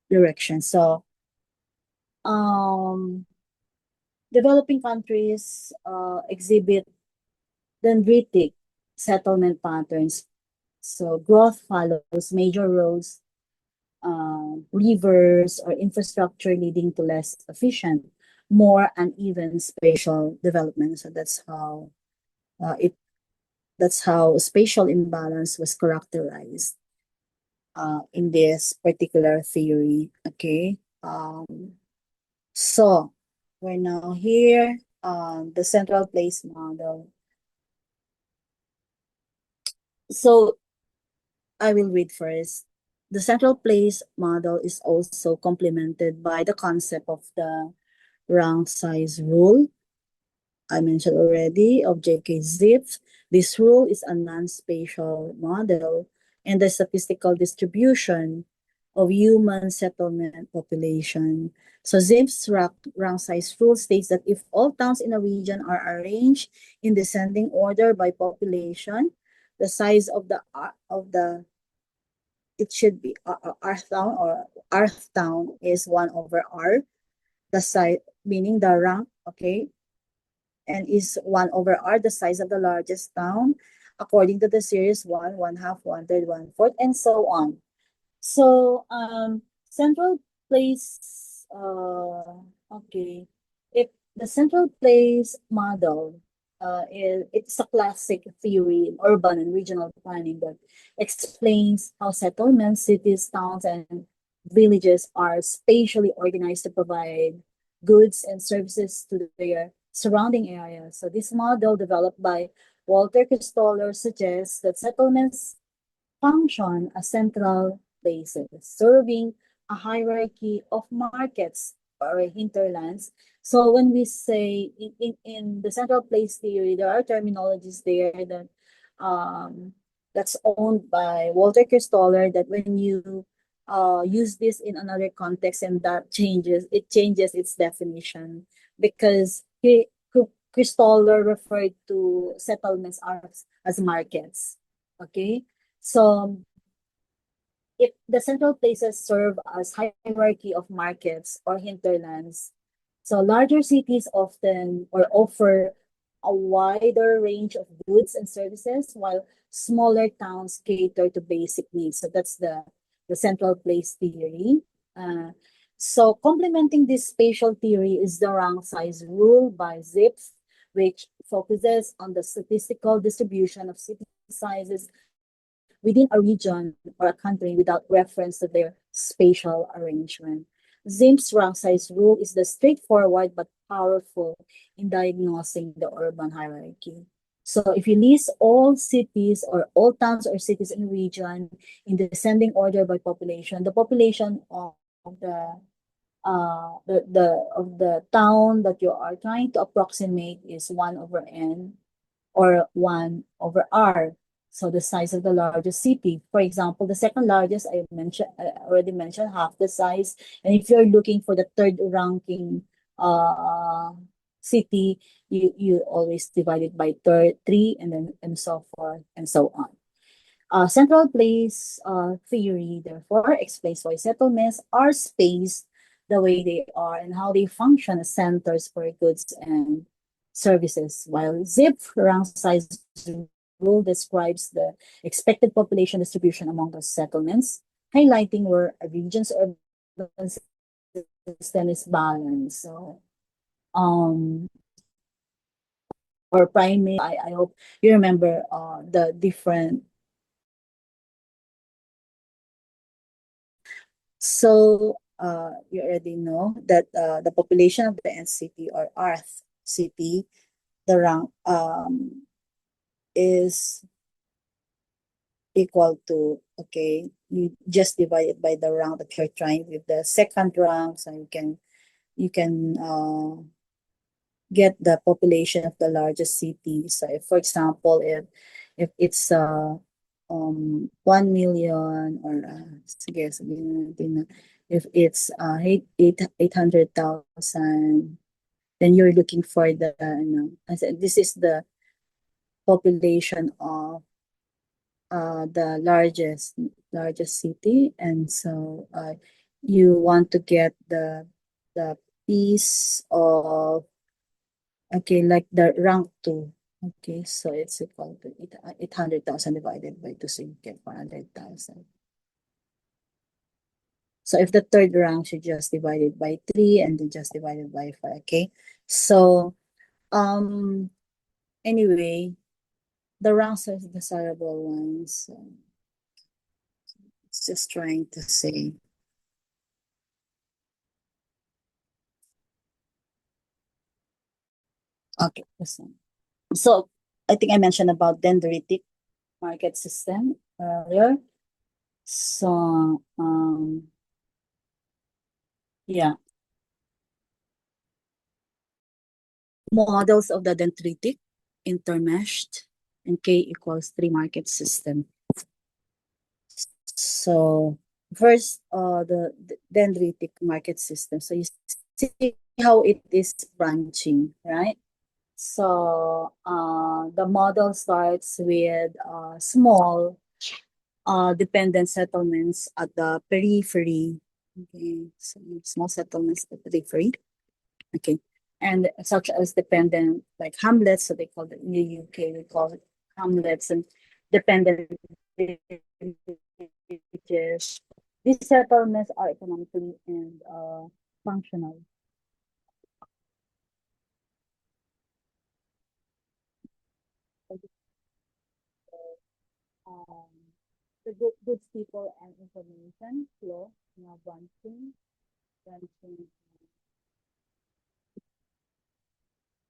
S2: direction. So developing countries exhibit dendritic settlement patterns. So growth follows major roads, rivers, or infrastructure, leading to less efficient, more uneven spatial development. So it that's how spatial imbalance was characterized in this particular theory. Okay. So we're now here, the central place model. So I will read first. The central place model is also complemented by the concept of the rank size rule. I mentioned already of J.K. Zipf. This rule is a non-spatial model and the statistical distribution of human settlement population. So Zipf's rank size rule states that if all towns in a region are arranged in descending order by population, the size of the it should be Earth town, or Earth town is 1 over R, the size, meaning the rank, okay, and is 1 over R, the size of the largest town, according to the series 1, 1/2, 1/3, 1/4, and so on. So central place, okay, if the central place model, it's a classic theory in urban and regional planning that explains how settlements, cities, towns, and villages are spatially organized to provide goods and services to their surrounding areas. So this model, developed by Walter Christoller, suggests that settlements function as central places, serving a hierarchy of markets or hinterlands. So when we say in the central place theory, there are terminologies there that that's owned by Walter Christoller, that when you use this in another context, and that it changes its definition, because Christoller referred to settlements as markets. Okay, so if the central places serve as hierarchy of markets or hinterlands, so larger cities often or offer a wider range of goods and services, while smaller towns cater to basic needs. So that's the central place theory. So complementing this spatial theory is the rank size rule by Zipf, which focuses on the statistical distribution of city sizes within a region or a country without reference to their spatial arrangement. Zipf's rank size rule is the straightforward but powerful in diagnosing the urban hierarchy. So if you list all cities or all towns or cities in a region in descending order by population, the population of the town that you are trying to approximate is 1 over n, or 1 over r. So the size of the largest city. For example, the second largest, I already mentioned, half the size. And if you're looking for the third ranking city, you always divide it by 3, and so forth and so on. Central place theory, therefore, explains why settlements are spaced the way they are and how they function as centers for goods and services, while Zipf rank size rule describes the expected population distribution among those settlements, highlighting where a region's urban system is balanced. So um or primate. I hope you remember the different. So you already know that the population of the NCT or Earth city, the rank is equal to, okay, you just divide it by the rank that you're trying with the second rank, so you can get the population of the largest city. So if, for example, if it's 1 million or sige, sabihin natin na if it's 800,000, then you're looking for the I said this is the population of the largest city, and so you want to get the piece of, okay, like the rank 2. Okay, so it's equal to 800,000 divided by 2, so you get 100,000. So if the third rank, you just divide it by 3 and then just divide it by 5. Okay, so anyway, the ranks are desirable ones. So it's just trying to say. Okay, so I think I mentioned about dendritic market system earlier. So yeah, models of the dendritic intermeshed and K equals 3 market system. So first, the dendritic market system. So you see how it is branching, right? So the model starts with small dependent settlements at the periphery. Okay, so small settlements at the periphery. Okay, and such as dependent like hamlets, so they call it in the UK, we call it hamlets, and dependent villages. These settlements are economically and functional. Um, the goods, people, and information flow, branching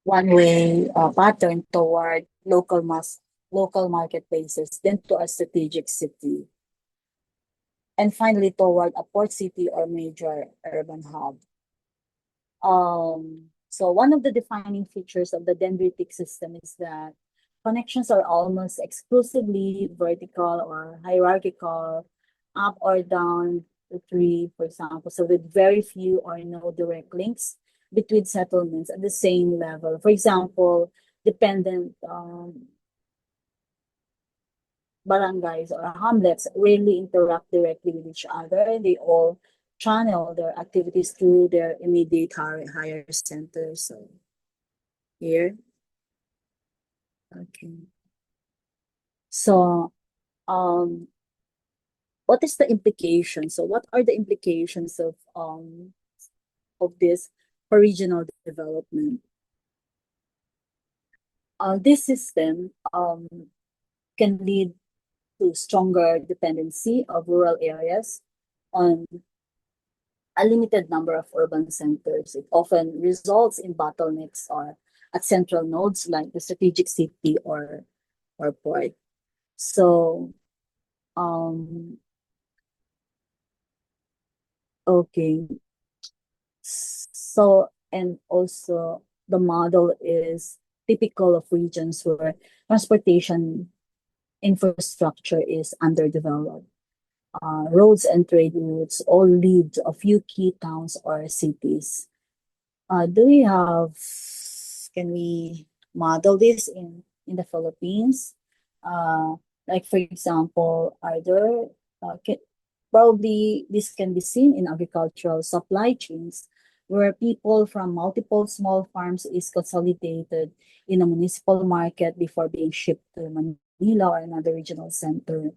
S2: one-way pattern toward local marketplaces, then to a strategic city, and finally toward a port city or major urban hub. So one of the defining features of the dendritic system is that connections are almost exclusively vertical or hierarchical, up or down the tree, for example. So with very few or no direct links between settlements at the same level. For example, dependent barangays or hamlets rarely interact directly with each other. They all channel their activities through their immediate higher centers. So here, okay. So what is the implication? So what are the implications of this for regional development? This system can lead to stronger dependency of rural areas on a limited number of urban centers. It often results in bottlenecks or at central nodes like the strategic city or port. So okay. So and also the model is typical of regions where transportation infrastructure is underdeveloped. Roads and trade routes all lead to a few key towns or cities. Do we have, can we model this in the Philippines? Like for example, either probably this can be seen in agricultural supply chains where people from multiple small farms is consolidated in a municipal market before being shipped to Manila or another regional center.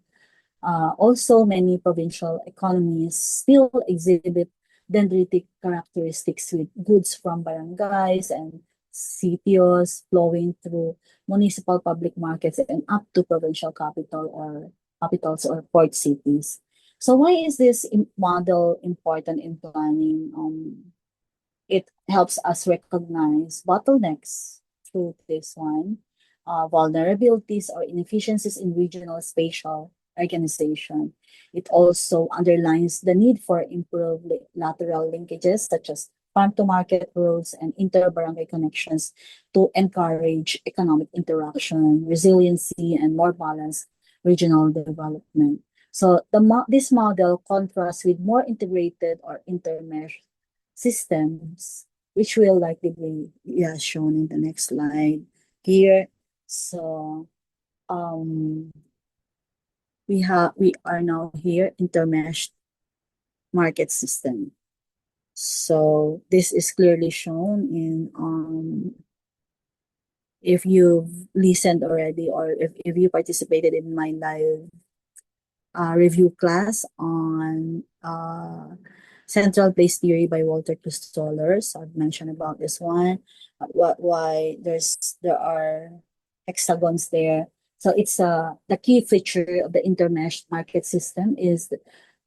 S2: Also, many provincial economies still exhibit dendritic characteristics with goods from barangays and sitios flowing through municipal public markets and up to provincial capitals or port cities. So why is this model important in planning? It helps us recognize bottlenecks through this one, vulnerabilities or inefficiencies in regional spatial organization. It also underlines the need for improved lateral linkages such as farm-to-market roads and inter-barangay connections to encourage economic interaction, resiliency, and more balanced regional development. So this model contrasts with more integrated or intermeshed systems, which will likely be shown in the next slide here. So we are now here intermeshed market system. So this is clearly shown in if you've listened already or if you participated in my live review class on Central Place Theory by Walter Kustollers. I've mentioned about this one, why there are hexagons there. So it's the key feature of the intermeshed market system is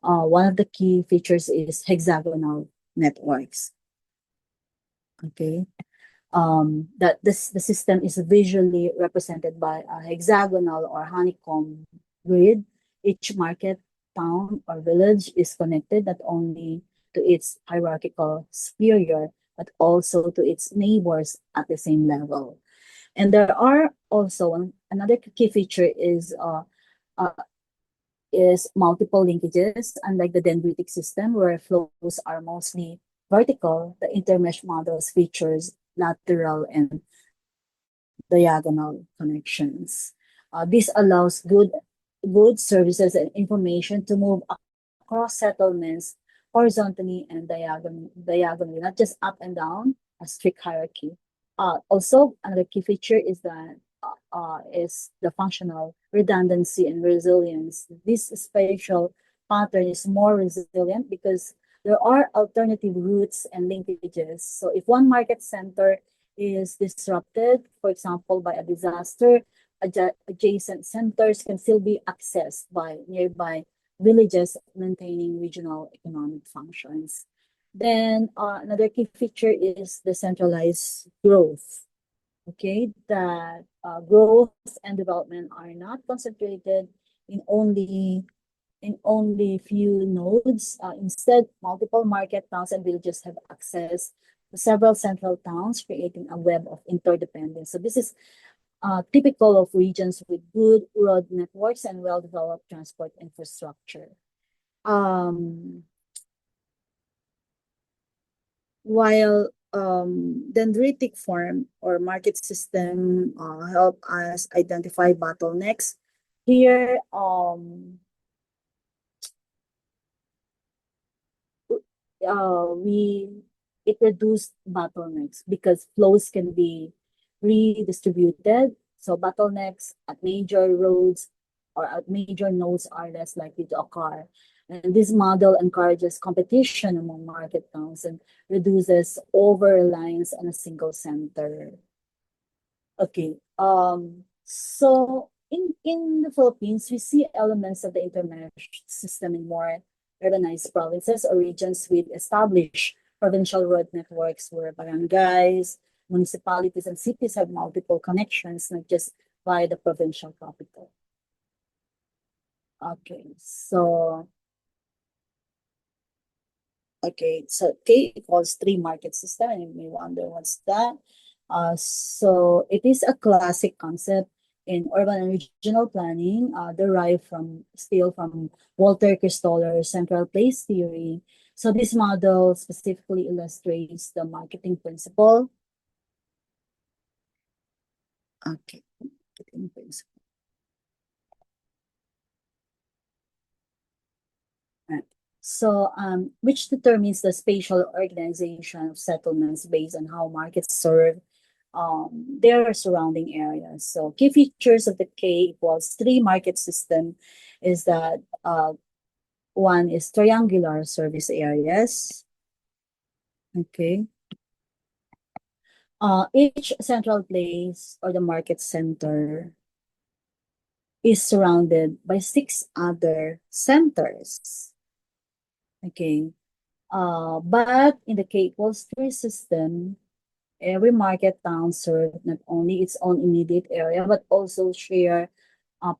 S2: one of the key features is hexagonal networks. Okay, that the system is visually represented by a hexagonal or honeycomb grid. Each market, town, or village is connected not only to its hierarchical superior, but also to its neighbors at the same level. And there are also another key feature is multiple linkages, unlike the dendritic system where flows are mostly vertical. The intermesh models features lateral and diagonal connections. This allows goods, services, and information to move across settlements horizontally and diagonally, not just up and down, a strict hierarchy. Also, another key feature is that is the functional redundancy and resilience. This spatial pattern is more resilient because there are alternative routes and linkages. So if one market center is disrupted, for example, by a disaster, adjacent centers can still be accessed by nearby villages, maintaining regional economic functions. Then another key feature is decentralized growth. Okay, that growth and development are not concentrated in only few nodes. Instead, multiple market towns and villages have access to several central towns, creating a web of interdependence. So this is typical of regions with good road networks and well-developed transport infrastructure. While dendritic form or market system help us identify bottlenecks, here it reduced bottlenecks because flows can be redistributed. So bottlenecks at major roads or at major nodes are less likely to occur. And this model encourages competition among market towns and reduces over-reliance on a single center. Okay, so in the Philippines, we see elements of the intermeshed system in more urbanized provinces or regions with established provincial road networks where barangays, municipalities, and cities have multiple connections, not just via the provincial capital. Okay, so K equals 3 market system, and you may wonder what's that. So it is a classic concept in urban and regional planning, derived from Walter Kristoller's central place theory. So this model specifically illustrates the marketing principle. Okay, marketing principle. Right. So, which determines the spatial organization of settlements based on how markets serve their surrounding areas. So key features of the K equals 3 market system is that one is triangular service areas. Okay. Each central place or the market center is surrounded by 6 other centers. Okay. But in the K=3 system, every market town serves not only its own immediate area, but also share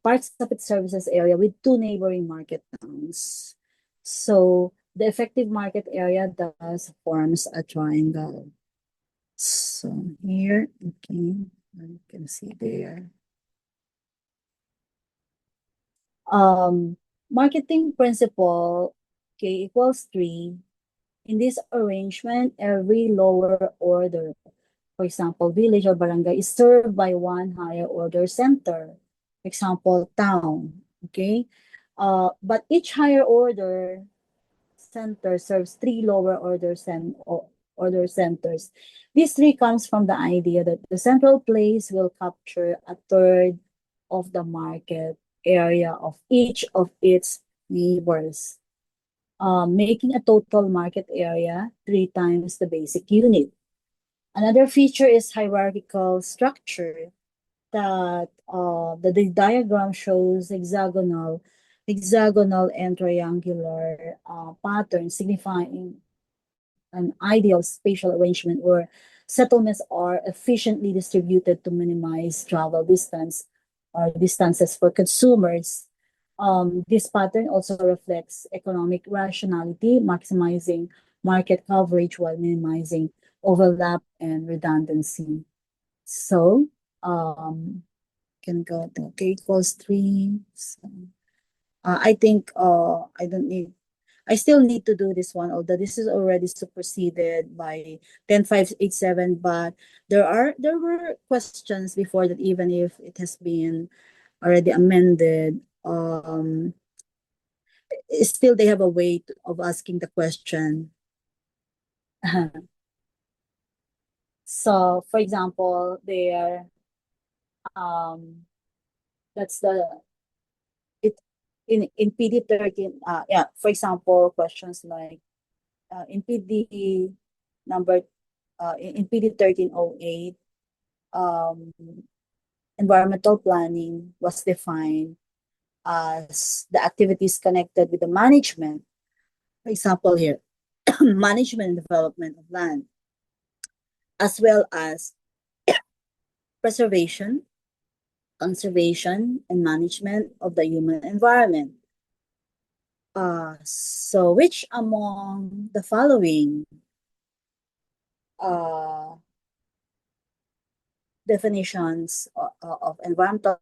S2: parts of its services area with 2 neighboring market towns. So the effective market area thus forms a triangle. So here, okay, you can see there. Marketing principle K=3. In this arrangement, every lower order, for example, village or barangay, is served by one higher order center. For example, town. Okay. But each higher order center serves 3 lower order centers. These 3 comes from the idea that the central place will capture a third of the market area of each of its neighbors, making a total market area 3 times the basic unit. Another feature is hierarchical structure that the diagram shows hexagonal and triangular patterns signifying an ideal spatial arrangement where settlements are efficiently distributed to minimize travel distance or distances for consumers. This pattern also reflects economic rationality, maximizing market coverage while minimizing overlap and redundancy. So, can go to K=3. So, I think I still need to do this one, although this is already superseded by 10587, but there were questions before that even if it has been already amended, still they have a way of asking the question. So, for example, there, that's the it in PD13. Yeah, for example, questions like in PD number in PD 1308, environmental planning was defined as the activities connected with the management. For example, here, management and development of land, as well as preservation, conservation, and management of the human environment. So which among the following uh, definitions of environmental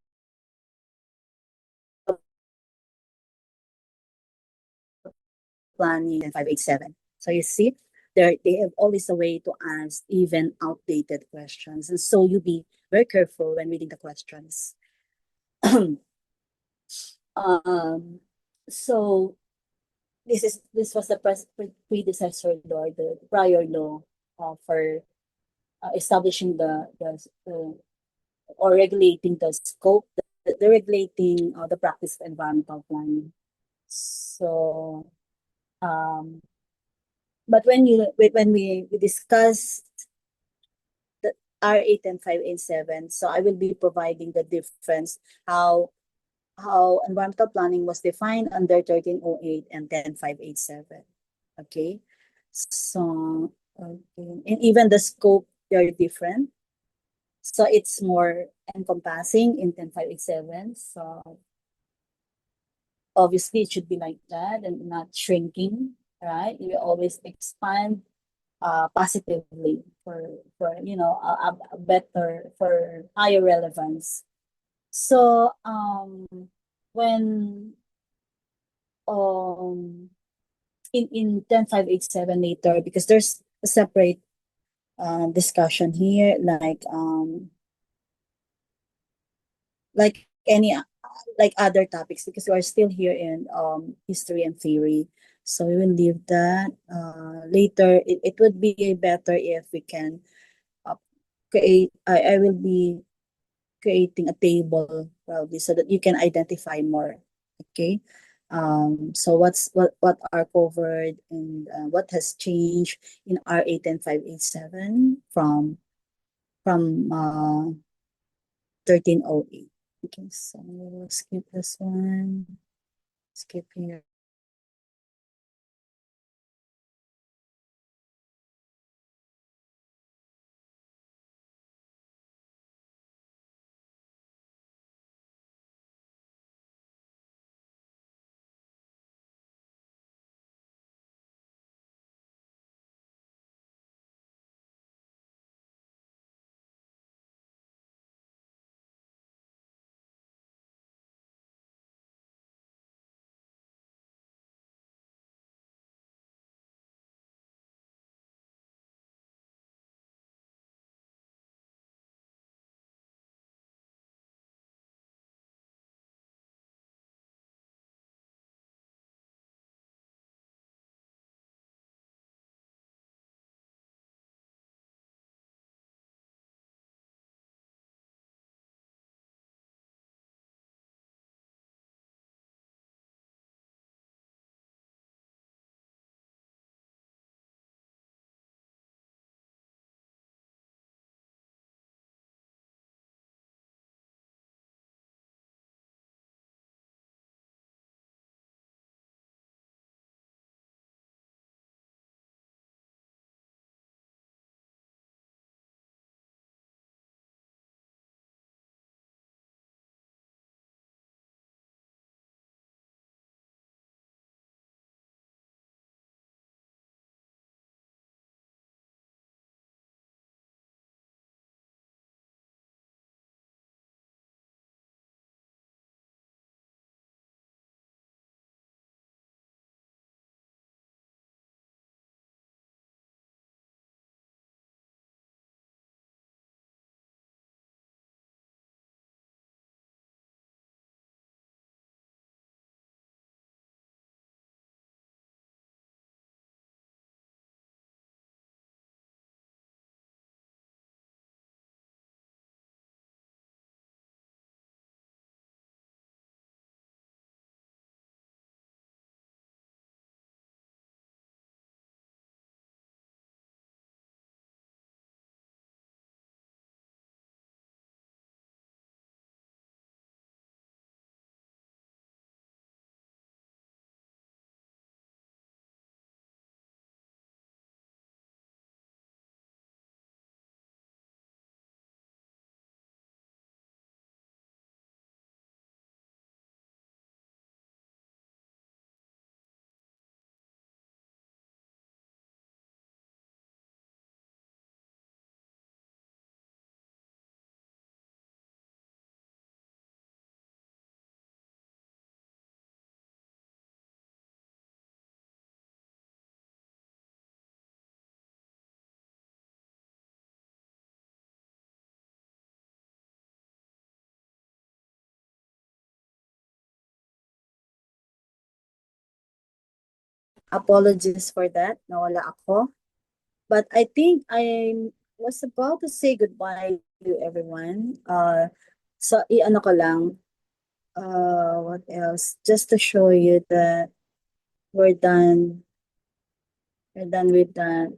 S2: planning and 587? So you see, they have always a way to ask even outdated questions. And so you be very careful when reading the questions. So this was the predecessor law, the prior law for establishing or regulating the scope, the regulating the practice of environmental planning. So, but when we discuss the R8 and 587, so I will be providing the difference how environmental planning was defined under 1308 and 10587. Okay, so okay. And even the scope, they're different. So it's more encompassing in 10587. So obviously it should be like that and not shrinking, right? You always expand positively for a better, for higher relevance. So when in 10587 later, because there's a separate discussion here, like any like other topics, because we are still here in history and theory, so we will leave that later. It would be better if we can create, I will be creating a table probably so that you can identify more. Okay, So what are covered and what has changed in RA 10587 from 1308. Okay, so we'll skip this one. Skip here. Apologies for that. Nawala ako. But I think I was about to say goodbye to everyone. So i-ano ko lang, what else? Just to show you that we're done. We're done with the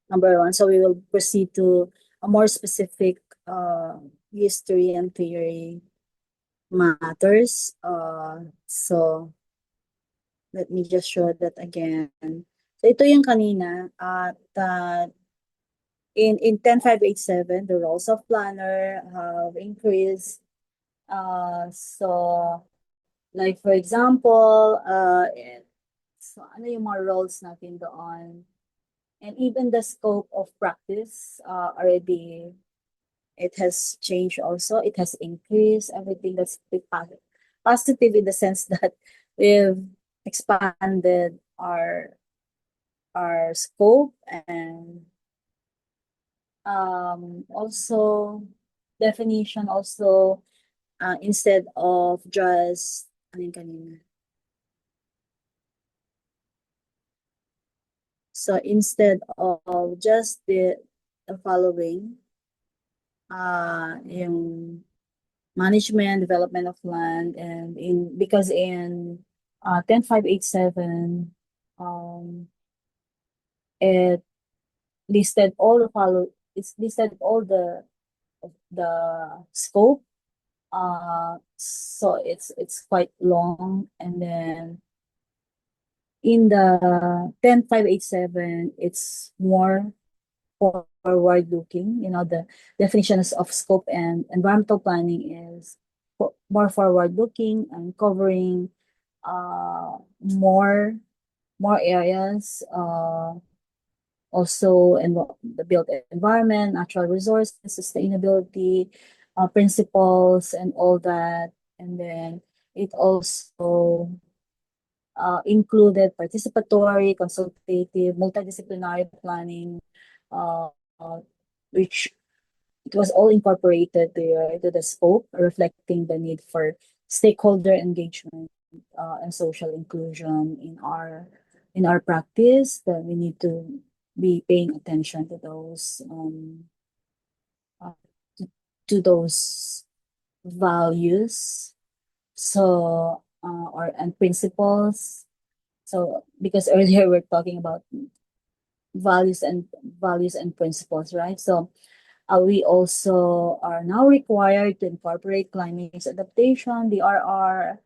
S2: number one. So we will proceed to a more specific history and theory matters. So let me just show that again. So ito yung kanina at in 10587 the roles of planner have increased. So like for example, so ano yung mga roles natin doon? And even the scope of practice already it has changed also. It has increased everything that's positive in the sense that we've expanded our scope and also definition also instead of just ano yung kanina. So instead of just the following yung management, development of land, and because in 10587, it listed all the it's listed all the scope. So it's quite long, and then in the 10587, it's more forward looking. The definitions of scope and environmental planning is more forward looking and covering more areas, also in the built environment, natural resources, sustainability principles, and all that. And then it also included participatory, consultative, multidisciplinary planning, uh, uh, which it was all incorporated there to the scope, reflecting the need for stakeholder engagement and social inclusion in our practice. That we need to be paying attention to those uh, to those values, so and principles. So because earlier we're talking about values and principles, right? So we also are now required to incorporate climate change adaptation, DRR,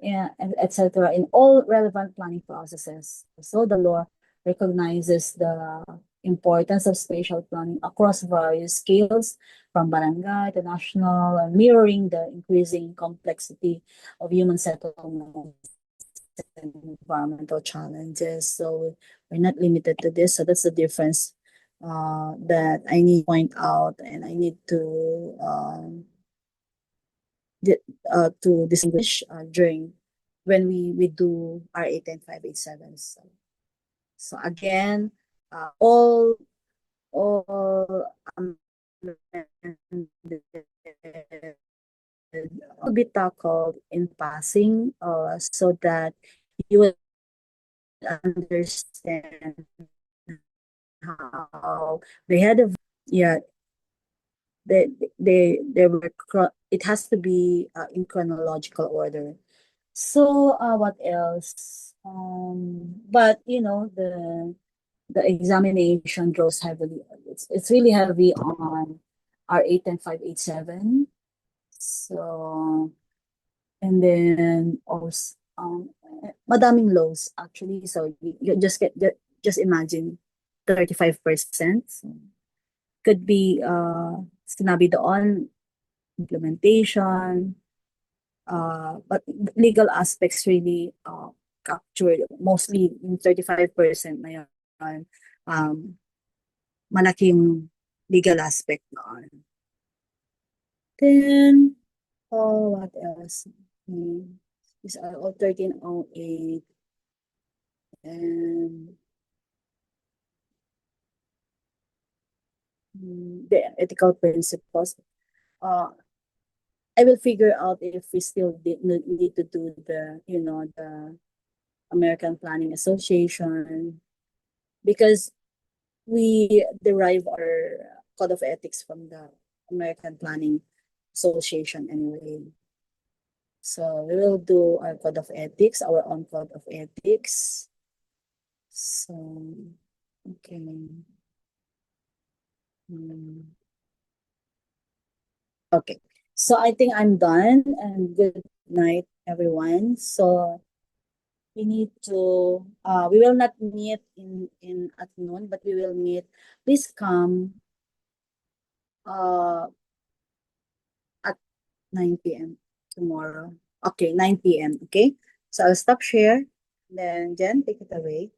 S2: and etc. in all relevant planning processes. So the law recognizes the importance of spatial planning across various scales, from barangay to national, and mirroring the increasing complexity of human settlements and environmental challenges. So we're not limited to this. So that's the difference that I need to point out, and I need to distinguish during when we do RA 10587. So again, all amended will be tackled in passing, so that you will understand how they had a they were it has to be in chronological order. So what else? But the examination draws heavily. It's really heavy on RA 10587. So, and then also madaming laws actually. So you just imagine 35%. So, could be sinabi doon implementation, but legal aspects really captured mostly in 35% na yun. Malaking legal aspect noon. Then, what else? These are all 1308 and the ethical principles. I will figure out if we still need to do the American Planning Association, because we derive our code of ethics from the American Planning Association anyway. So we will do our code of ethics, our own code of ethics. So, okay. Okay. So I think I'm done, and good night, everyone. So we need to we will not meet in at noon, but we will meet. Please come at 9 p.m. tomorrow. Okay, 9 p.m. Okay. So I'll stop share. Then Jen, take it away.